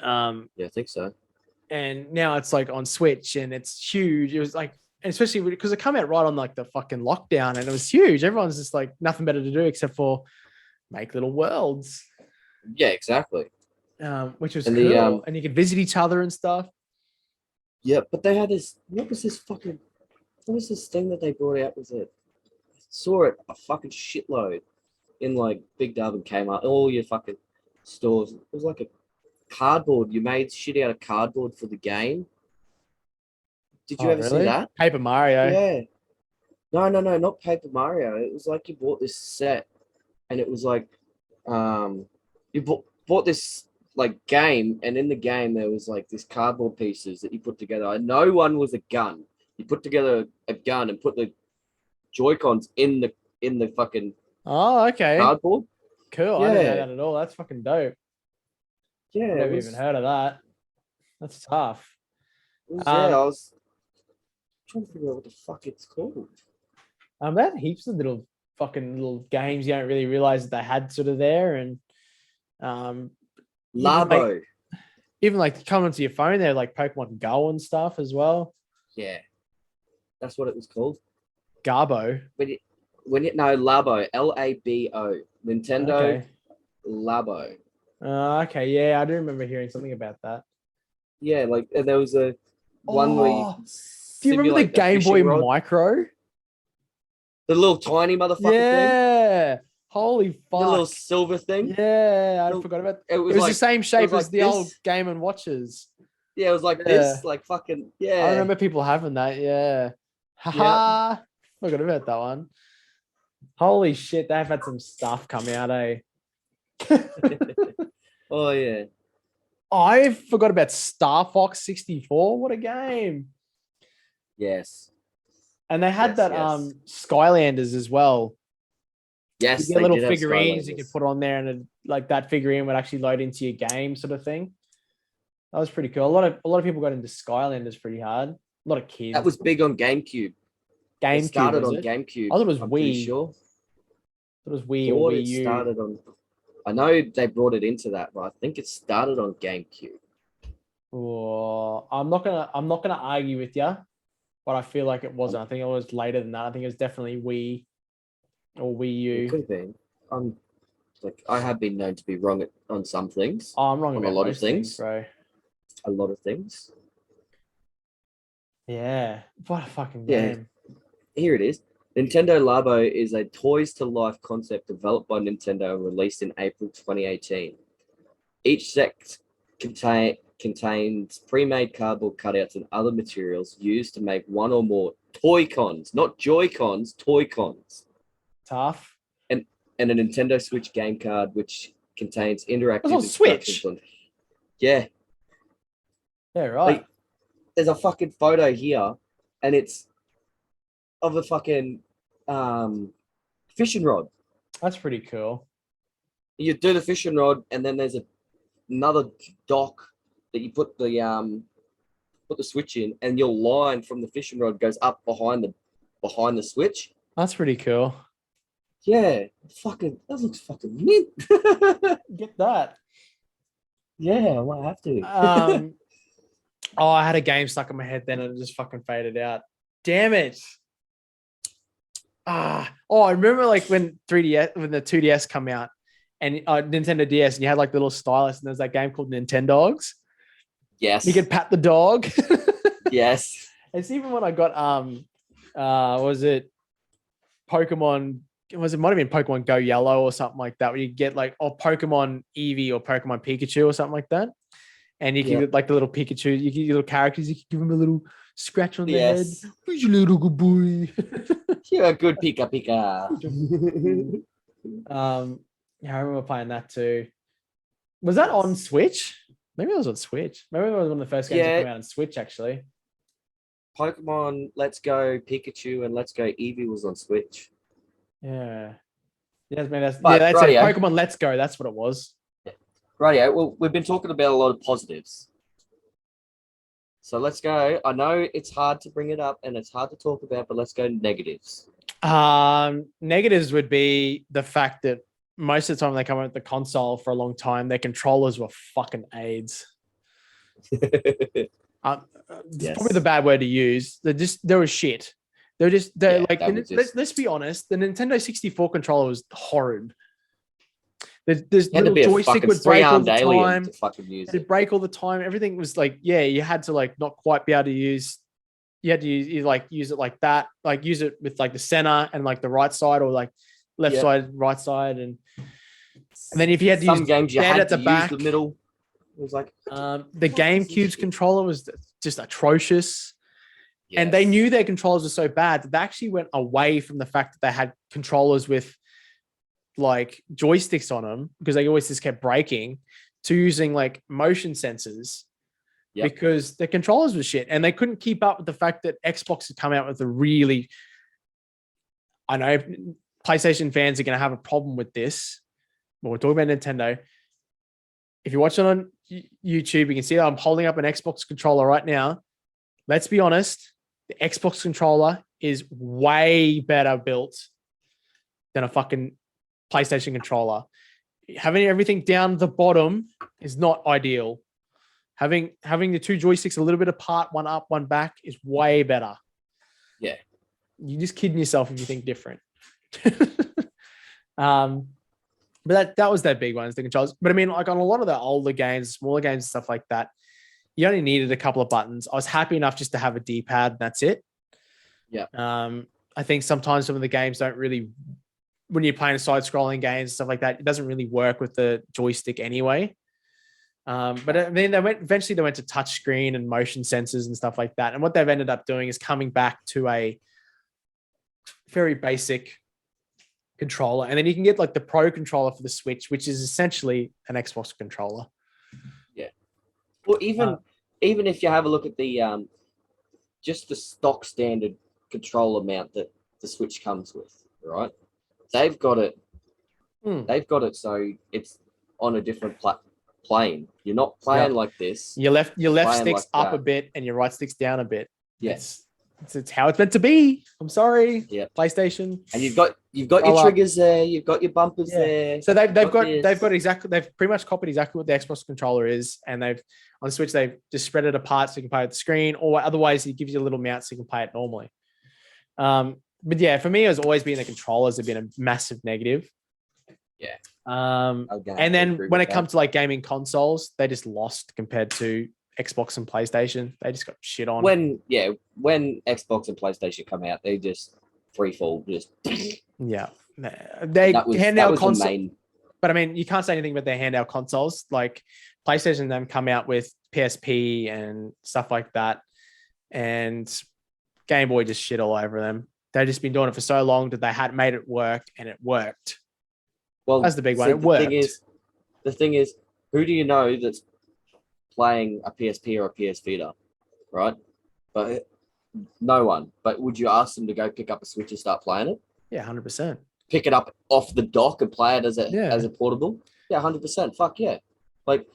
Yeah, I think so. And now it's like on Switch and it's huge. It was like, especially because it came out right on like the fucking lockdown and it was huge. Everyone's just like nothing better to do except for make little worlds. Yeah, exactly. Which was And cool. And you could visit each other and stuff. Yeah, but they had this. What was this thing that they brought out? Was it? I saw it a fucking shitload in like Big Dub and Kmart, all your fucking stores. It was like a cardboard. You made shit out of cardboard for the game. Did you ever see Really? that? Paper Mario. Yeah. No, not Paper Mario. It was like you bought this set, and it was like, you bought this like game, and in the game there was like this cardboard pieces that you put together. And no one was a gun. You put together a gun and put the Joy-Cons in the fucking Okay. cardboard. Cool. I didn't know that at all. That's fucking dope. Yeah, I've never even heard of that. That's tough. I was trying to figure out what the fuck it's called. They had heaps of little games you don't really realize that they had sort of there, and Labo. Even like come onto your phone there, like Pokemon Go and stuff as well. Yeah, that's what it was called. Garbo. No, Labo, Labo, Nintendo Labo. Okay, yeah, I do remember hearing something about that. Yeah, like and there was a one where you do you remember the Gameboy Micro? The little tiny motherfucker thing? Yeah. Holy fuck. The little silver thing? Yeah, I forgot about it. It was the same shape as the old Game & Watches. Yeah, it was like this, like fucking, yeah. I remember people having that, yeah. Haha. Forgot about that one. Holy shit, they've had some stuff come out, eh? Oh, yeah. I forgot about Star Fox 64. What a game. Yes. And they had Skylanders as well. Yes, you get little figurines you could put on there, and like that figurine would actually load into your game, sort of thing. That was pretty cool. A lot of people got into Skylanders pretty hard. A lot of kids. That was big on GameCube. It started on GameCube. I thought it was I'm Wii. pretty sure. It was Wii or Wii U. Started on. I know they brought it into that, but I think it started on GameCube. Oh, I'm not gonna argue with you, but I feel like it wasn't. I think it was later than that. I think it was definitely Wii or Wii U. It could have been. I have been known to be wrong on some things. Oh, I'm wrong on a lot of things, bro. A lot of things. Yeah, what a fucking game. Here it is. Nintendo Labo is a toys to life concept developed by Nintendo and released in April 2018. Each set contains pre-made cardboard cutouts and other materials used to make one or more Toy-Cons, not Joy-Cons, Toy-Cons. Tough. And a Nintendo Switch game card, which contains interactive instructions. Switch. Yeah, right. Like, there's a fucking photo here, and it's of a fucking fishing rod. That's pretty cool. You do the fishing rod, and then there's another dock that you put the switch in, and your line from the fishing rod goes up behind the switch. That's pretty cool. Yeah, that looks fucking mint. Get that. Yeah, I might have to. I had a game stuck in my head then and it just fucking faded out. Damn it. I remember like when the 2DS come out and Nintendo DS and you had like the little stylus and there's that game called Nintendogs. Yes. You could pat the dog. Yes. It's even when I got was it Pokemon? It might have been Pokemon Go Yellow or something like that, where you get like Pokemon Eevee or Pokemon Pikachu or something like that. And you can get like the little Pikachu, you get your little characters, you can give them a little scratch on the head. Who's your little good boy? You're a good Pika. I remember playing that too. Was that on Switch? Maybe it was on Switch. Maybe it was one of the first games that came out on Switch, actually. Pokemon Let's Go Pikachu and Let's Go Eevee was on Switch. Yeah. Yes, man. That's it. Pokemon Let's Go. That's what it was. Yeah. Rightio. Well, we've been talking about a lot of positives. So let's go. I know it's hard to bring it up and it's hard to talk about, but let's go negatives. Negatives would be the fact that most of the time they come out with the console for a long time, their controllers were fucking AIDS. It's probably the bad word to use. They were shit. They're like, let's be honest, the Nintendo 64 controller was horrid. There's little joystick would break all the time. It'd break all the time. Everything was like, you had to like not quite be able to use. You had to use it like that, like use it with like the center and like the right side, or like left side, right side, and then if you had to use games, you had at the back, the middle. It was like the GameCube's controller was just atrocious. Yes. And they knew their controllers were so bad that they actually went away from the fact that they had controllers with like joysticks on them, because they always just kept breaking, to using like motion sensors, because the controllers were shit and they couldn't keep up with the fact that Xbox had come out with a really, I know PlayStation fans are going to have a problem with this, but we're talking about Nintendo. If you watch it on YouTube, you can see that I'm holding up an Xbox controller right now. Let's be honest, the Xbox controller is way better built than a fucking PlayStation controller. Having everything down the bottom is not ideal. Having the two joysticks a little bit apart, one up, one back, is way better. Yeah. You're just kidding yourself if you think different. But that was their big ones, the controllers. But I mean, like on a lot of the older games, smaller games, stuff like that, you only needed a couple of buttons. I was happy enough just to have a D-pad, and that's it. Yeah. I think sometimes some of the games don't really, when you're playing side-scrolling games and stuff like that, it doesn't really work with the joystick anyway. But I mean, eventually they went to touchscreen and motion sensors and stuff like that. And what they've ended up doing is coming back to a very basic controller. And then you can get like the Pro controller for the Switch, which is essentially an Xbox controller. Yeah. Well, even if you have a look at the just the stock standard controller mount that the Switch comes with, right? They've got it. They've got it so it's on a different plane. You're not playing like this. Your left stick's like up a bit and your right stick's down a bit. Yes. It's how it's meant to be. I'm sorry. Yeah. PlayStation. And you've got your triggers there. You've got your bumpers there. So they've pretty much copied exactly what the Xbox controller is, and on the Switch they've just spread it apart so you can play with the screen, or otherwise it gives you a little mount so you can play it normally. But yeah, for me, it has always been the controllers have been a massive negative. Yeah. And then when it comes to like gaming consoles, they just lost compared to Xbox and PlayStation. They just got shit on. When Xbox and PlayStation come out, they just free fall. Just handheld console. But I mean, you can't say anything about their handheld consoles. Like PlayStation and them come out with PSP and stuff like that, and Game Boy just shit all over them. They've just been doing it for so long that they had made it work, and it worked. Well, that's the big one. It worked. The thing is, who do you know that's playing a PSP or a PS Vita, right? But no one. But would you ask them to go pick up a Switch and start playing it? Yeah, 100%. Pick it up off the dock and play it as a portable? Yeah, 100%. Fuck yeah. Like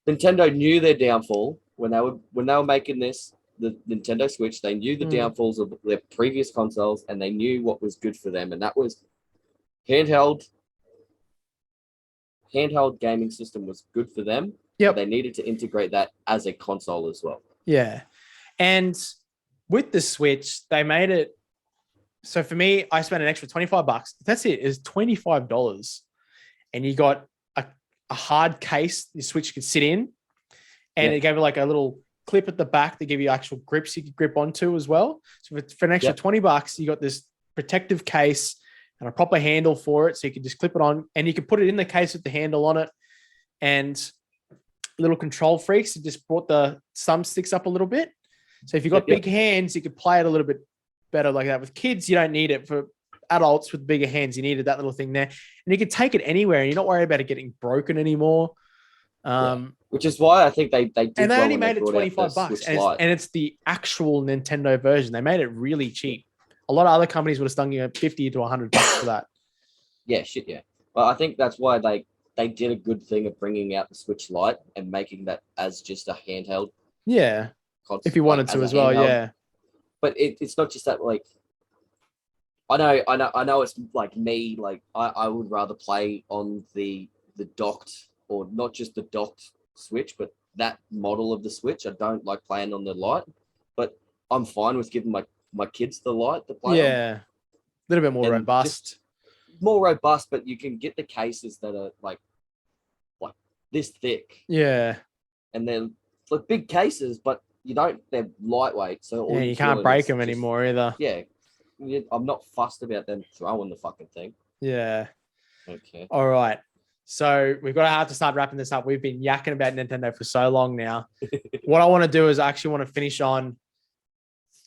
Nintendo knew their downfall when they were making this, the Nintendo Switch. They knew the downfalls of their previous consoles, and they knew what was good for them, and that was handheld gaming system was good for them. Yep. They needed to integrate that as a console as well. Yeah. And with the Switch, they made it. So for me, I spent an extra $25. That's it. It's $25. And you got a hard case the Switch could sit in. And it gave it like a little clip at the back that give you actual grips you could grip onto as well. So for an extra $20, you got this protective case and a proper handle for it. So you can just clip it on, and you can put it in the case with the handle on it. And little control freaks that just brought the thumbsticks up a little bit. So if you've got big hands, you could play it a little bit better like that. With kids, you don't need it. For adults with bigger hands, you needed that little thing there. And you can take it anywhere, and you're not worried about it getting broken anymore. Which is why I think they did. And they only made it $25, and it's the actual Nintendo version. They made it really cheap. A lot of other companies would have stung you $50 to $100 for that. Yeah, shit, yeah. Well, I think that's why they did a good thing of bringing out the Switch Lite and making that as just a handheld. Yeah, if you wanted to as well, yeah. But it's not just that. Like, I know. It's like me. Like, I would rather play on the docked, or not just the docked Switch, but that model of the Switch. I don't like playing on the Lite, but I'm fine with giving my kids the Lite to play on. Yeah, a little bit more And robust. More robust, but you can get the cases that are like this thick. Yeah. And they're like big cases, but they're lightweight. So Yeah, you can't break them anymore either. Yeah. I'm not fussed about them throwing the fucking thing. Yeah. Okay. All right. So we've got to have to start wrapping this up. We've been yakking about Nintendo for so long now. What I want to do is I actually want to finish on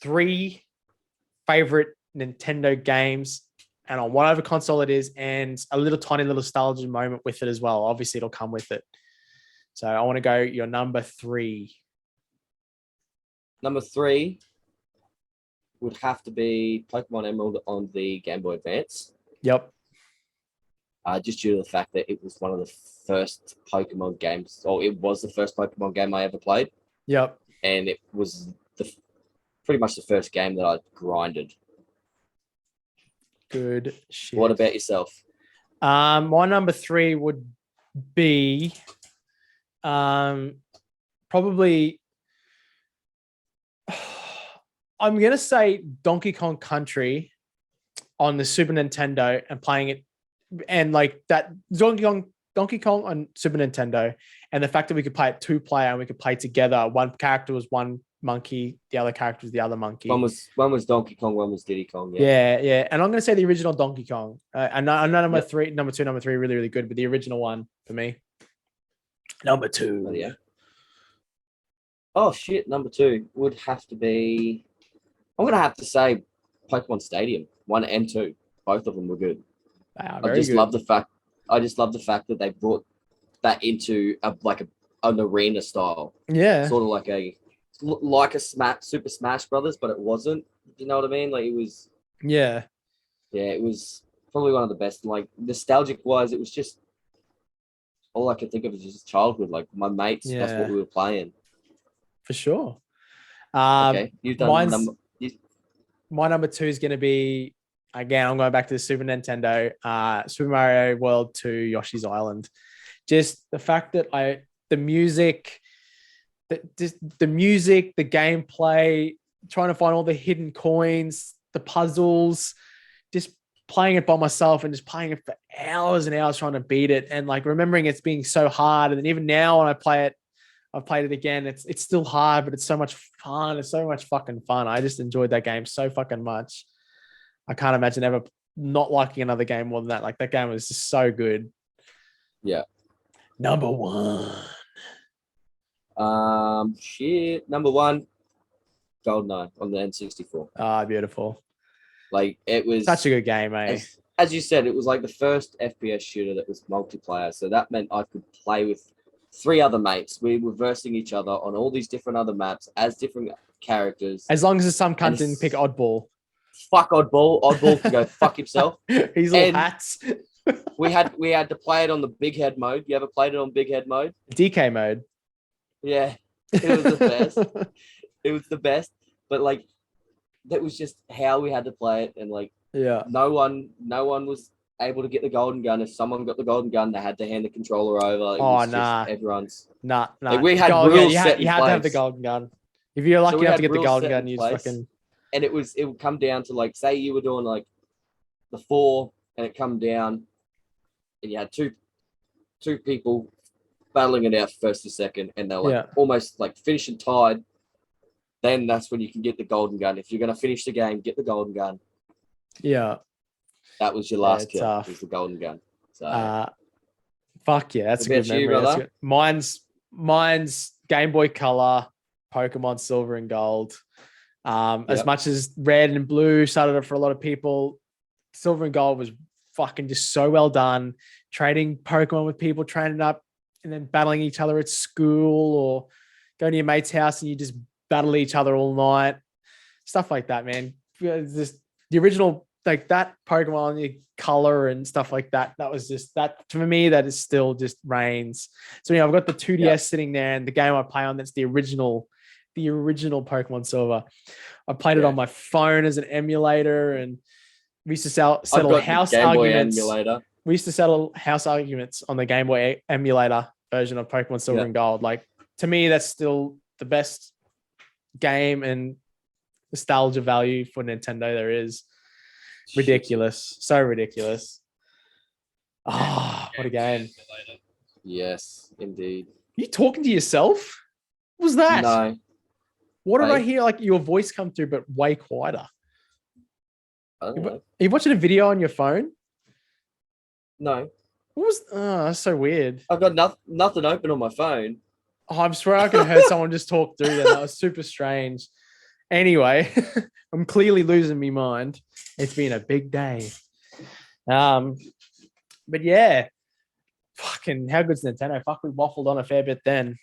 3 favorite Nintendo games and on whatever console it is, and a little tiny little nostalgia moment with it as well. Obviously, it'll come with it. So I want to go your number 3. Number 3 would have to be Pokemon Emerald on the Game Boy Advance. Yep. Just due to the fact that it was one of the first Pokemon games, or it was the first Pokemon game I ever played. Yep. And it was pretty much the first game that I grinded. Good shit. What about yourself? My number 3 would be probably I'm gonna say Donkey Kong Country on the Super Nintendo and playing it, and like that Donkey Kong on Super Nintendo, and the fact that we could play it 2-player and we could play together. One character was one monkey, the other character was the other monkey. One was Donkey Kong, one was Diddy Kong. Yeah. And I'm gonna say the original Donkey Kong. I know number 3, number 2, number 3 really, really good, but the original one for me. Number 2. Oh, yeah. Oh shit, number 2 would have to be. I'm gonna have to say Pokemon Stadium 1 and 2. Both of them were good. Wow, I just love the fact that they brought that into an arena style. Yeah. Sort of like a Super Smash Brothers, but it wasn't. You know what I mean? Like it was. Yeah. Yeah, it was probably one of the best. Like nostalgic wise, it was just all I could think of is just childhood. Like my mates, that's what we were playing. For sure. Okay, you've done my number 2 is going to be, again, I'm going back to the Super Nintendo, Super Mario World 2, Yoshi's Island. Just the fact that the music, the gameplay, trying to find all the hidden coins, the puzzles, just playing it by myself and just playing it for hours and hours trying to beat it, and like remembering it's being so hard. And then even now when I play it, I've played it again. It's still hard, but it's so much fun. It's so much fucking fun. I just enjoyed that game so fucking much. I can't imagine ever not liking another game more than that. Like that game was just so good. Yeah. Number 1. Number 1, GoldenEye on the N64. Ah, beautiful. Like it was such a good game, eh? As you said, it was like the first FPS shooter that was multiplayer. So that meant I could play with 3 other mates. We were versing each other on all these different other maps as different characters. As long as some cunt didn't pick Oddball. Fuck Oddball. Oddball can go fuck himself. His little hats. we had to play it on the big head mode. You ever played it on big head mode? DK mode. Yeah. It was the best. It was the best. But like that was just how we had to play it, and like no one was able to get the golden gun. If someone got the golden gun, they had to hand the controller over. It was just everyone's. Nah. Like we had rules set in you had place. to have the golden gun. If you're lucky enough to get the golden gun, you fucking. And it would come down to like, say you were doing like the 4, and it come down, and you had two people battling it out first to second, and they're like almost like finishing tied. Then that's when you can get the golden gun. If you're going to finish the game, get the golden gun. Yeah. That was your last kill. Was the golden gun. So, fuck yeah, that's a good memory. That's good. Mine's Game Boy Color, Pokemon Silver and Gold. As much as Red and Blue started it for a lot of people, Silver and Gold was fucking just so well done. Trading Pokemon with people, training up, and then battling each other at school, or going to your mate's house and you just battle each other all night, stuff like that, man. Just the original, like that Pokemon, the color and stuff like that. That was just that for me. That is still just reigns. So I've got the 2DS sitting there, and the game I play on, that's the original Pokemon Silver. I played it on my phone as an emulator, and we used to settle house arguments. We used to settle house arguments on the Game Boy emulator version of Pokemon Silver and Gold. Like to me, that's still the best game and nostalgia value for Nintendo there is. Ridiculous. So ridiculous. Ah, what a game. Yes, indeed. You talking to yourself? What was that? No. What did I hear? Like your voice come through, but way quieter. I don't know. Are you watching a video on your phone? No. What was? Oh, that's so weird. I've got nothing open on my phone. Oh, I'm sure I could have heard someone just talk through that. That was super strange. Anyway, I'm clearly losing my mind. It's been a big day. But yeah, fucking how good's Nintendo? Fuck, we waffled on a fair bit then.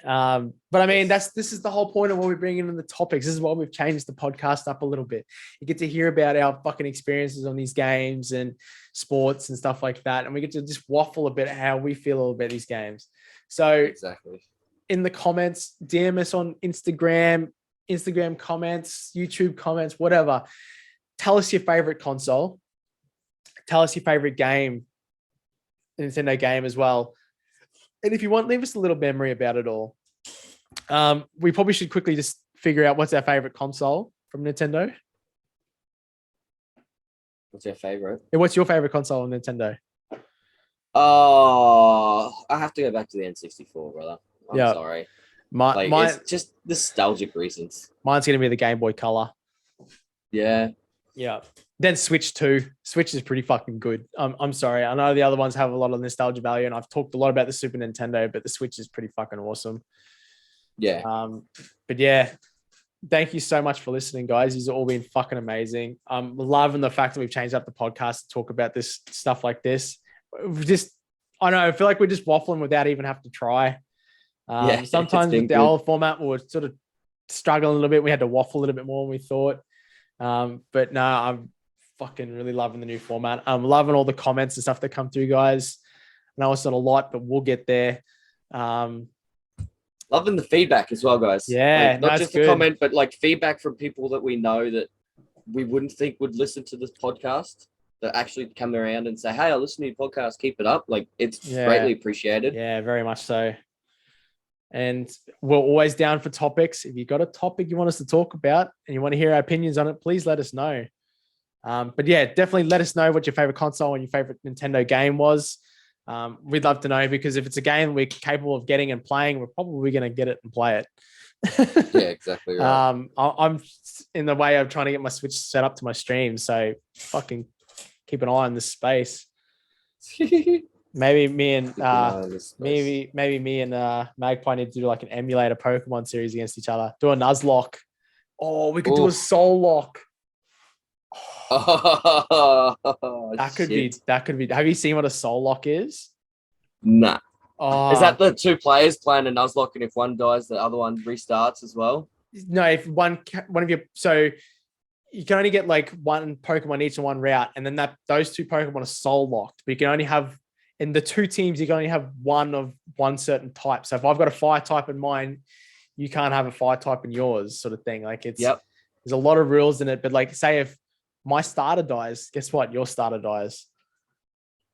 But I mean, this is the whole point of what we bring in the topics. This is why we've changed the podcast up a little bit. You get to hear about our fucking experiences on these games and sports and stuff like that. And we get to just waffle a bit how we feel about these games. So exactly. In the comments, DM us on Instagram comments, YouTube comments, whatever. Tell us your favorite console. Tell us your favorite game, Nintendo game as well. And if you want, leave us a little memory about it all. We probably should quickly just figure out what's our favorite console from Nintendo. What's your favorite? And what's your favorite console on Nintendo? Oh, I have to go back to the N64, brother. I'm sorry. It's just nostalgic reasons. Mine's going to be the Game Boy Color. Yeah. Yeah. Then Switch 2. Switch is pretty fucking good. I'm sorry. I know the other ones have a lot of nostalgia value, and I've talked a lot about the Super Nintendo, but the Switch is pretty fucking awesome. Yeah. But yeah, thank you so much for listening, guys. You've all been fucking amazing. I'm loving the fact that we've changed up the podcast to talk about this stuff like this. I feel like we're just waffling without even having to try. Sometimes with the old format, we were sort of struggling a little bit. We had to waffle a little bit more than we thought. But no, I'm fucking really loving the new format. I'm loving all the comments and stuff that come through, guys. I know it's not a lot, but we'll get there. Loving the feedback as well, guys. Yeah, not just a comment, but like feedback from people that we know that we wouldn't think would listen to this podcast, that actually come around and say, "Hey, I listen to your podcast. Keep it up." Like it's greatly appreciated. Yeah, very much so. And we're always down for topics. If you've got a topic you want us to talk about and you want to hear our opinions on it, please let us know. But yeah, definitely let us know what your favorite console and your favorite Nintendo game was. We'd love to know, because if it's a game we're capable of getting and playing, we're probably going to get it and play it. Yeah, exactly right. I'm in the way of trying to get my Switch set up to my stream, so fucking keep an eye on this space. Maybe me and Magpie need to do like an emulator Pokemon series against each other. Do a Nuzlocke. Oh, we could do a Soul Lock. That could be. Have you seen what a Soul Lock is? Nah. Is that the two players playing a Nuzlocke, and if one dies, the other one restarts as well? No, if one of your, so you can only get like one Pokemon each in one route, and then those two Pokemon are soul locked. But you can only have, in the two teams, you can only have one of one certain type. So if I've got a fire type in mine, you can't have a fire type in yours, sort of thing. Like there's a lot of rules in it. But like, say if my starter dies, guess what? Your starter dies.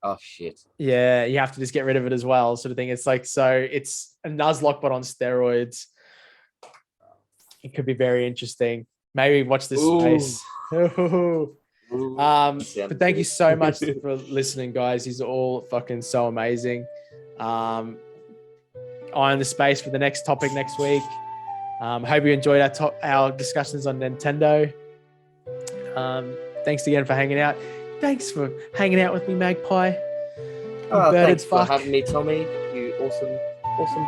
Oh shit. Yeah, you have to just get rid of it as well, sort of thing. It's like, so it's a Nuzlocke but on steroids. It could be very interesting. Maybe watch this space. But thank you so much for listening, guys. These are all fucking so amazing. Eye on the space for the next topic next week. Hope you enjoyed our discussions on Nintendo. Thanks again for hanging out. Thanks for hanging out with me, Magpie. Thanks for having me, Tommy. You awesome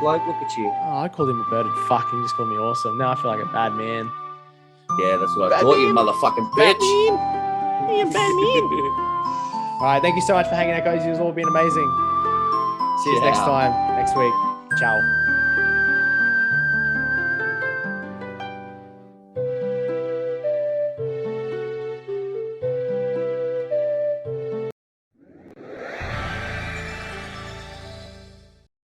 bloke. Look at you. Oh, I called him a birded fuck. He just called me awesome. Now I feel like a bad man. Yeah, that's what I thought, you motherfucking bitch. You bad man. All right, thank you so much for hanging out, guys. You've all been amazing. See you next time, next week. Ciao.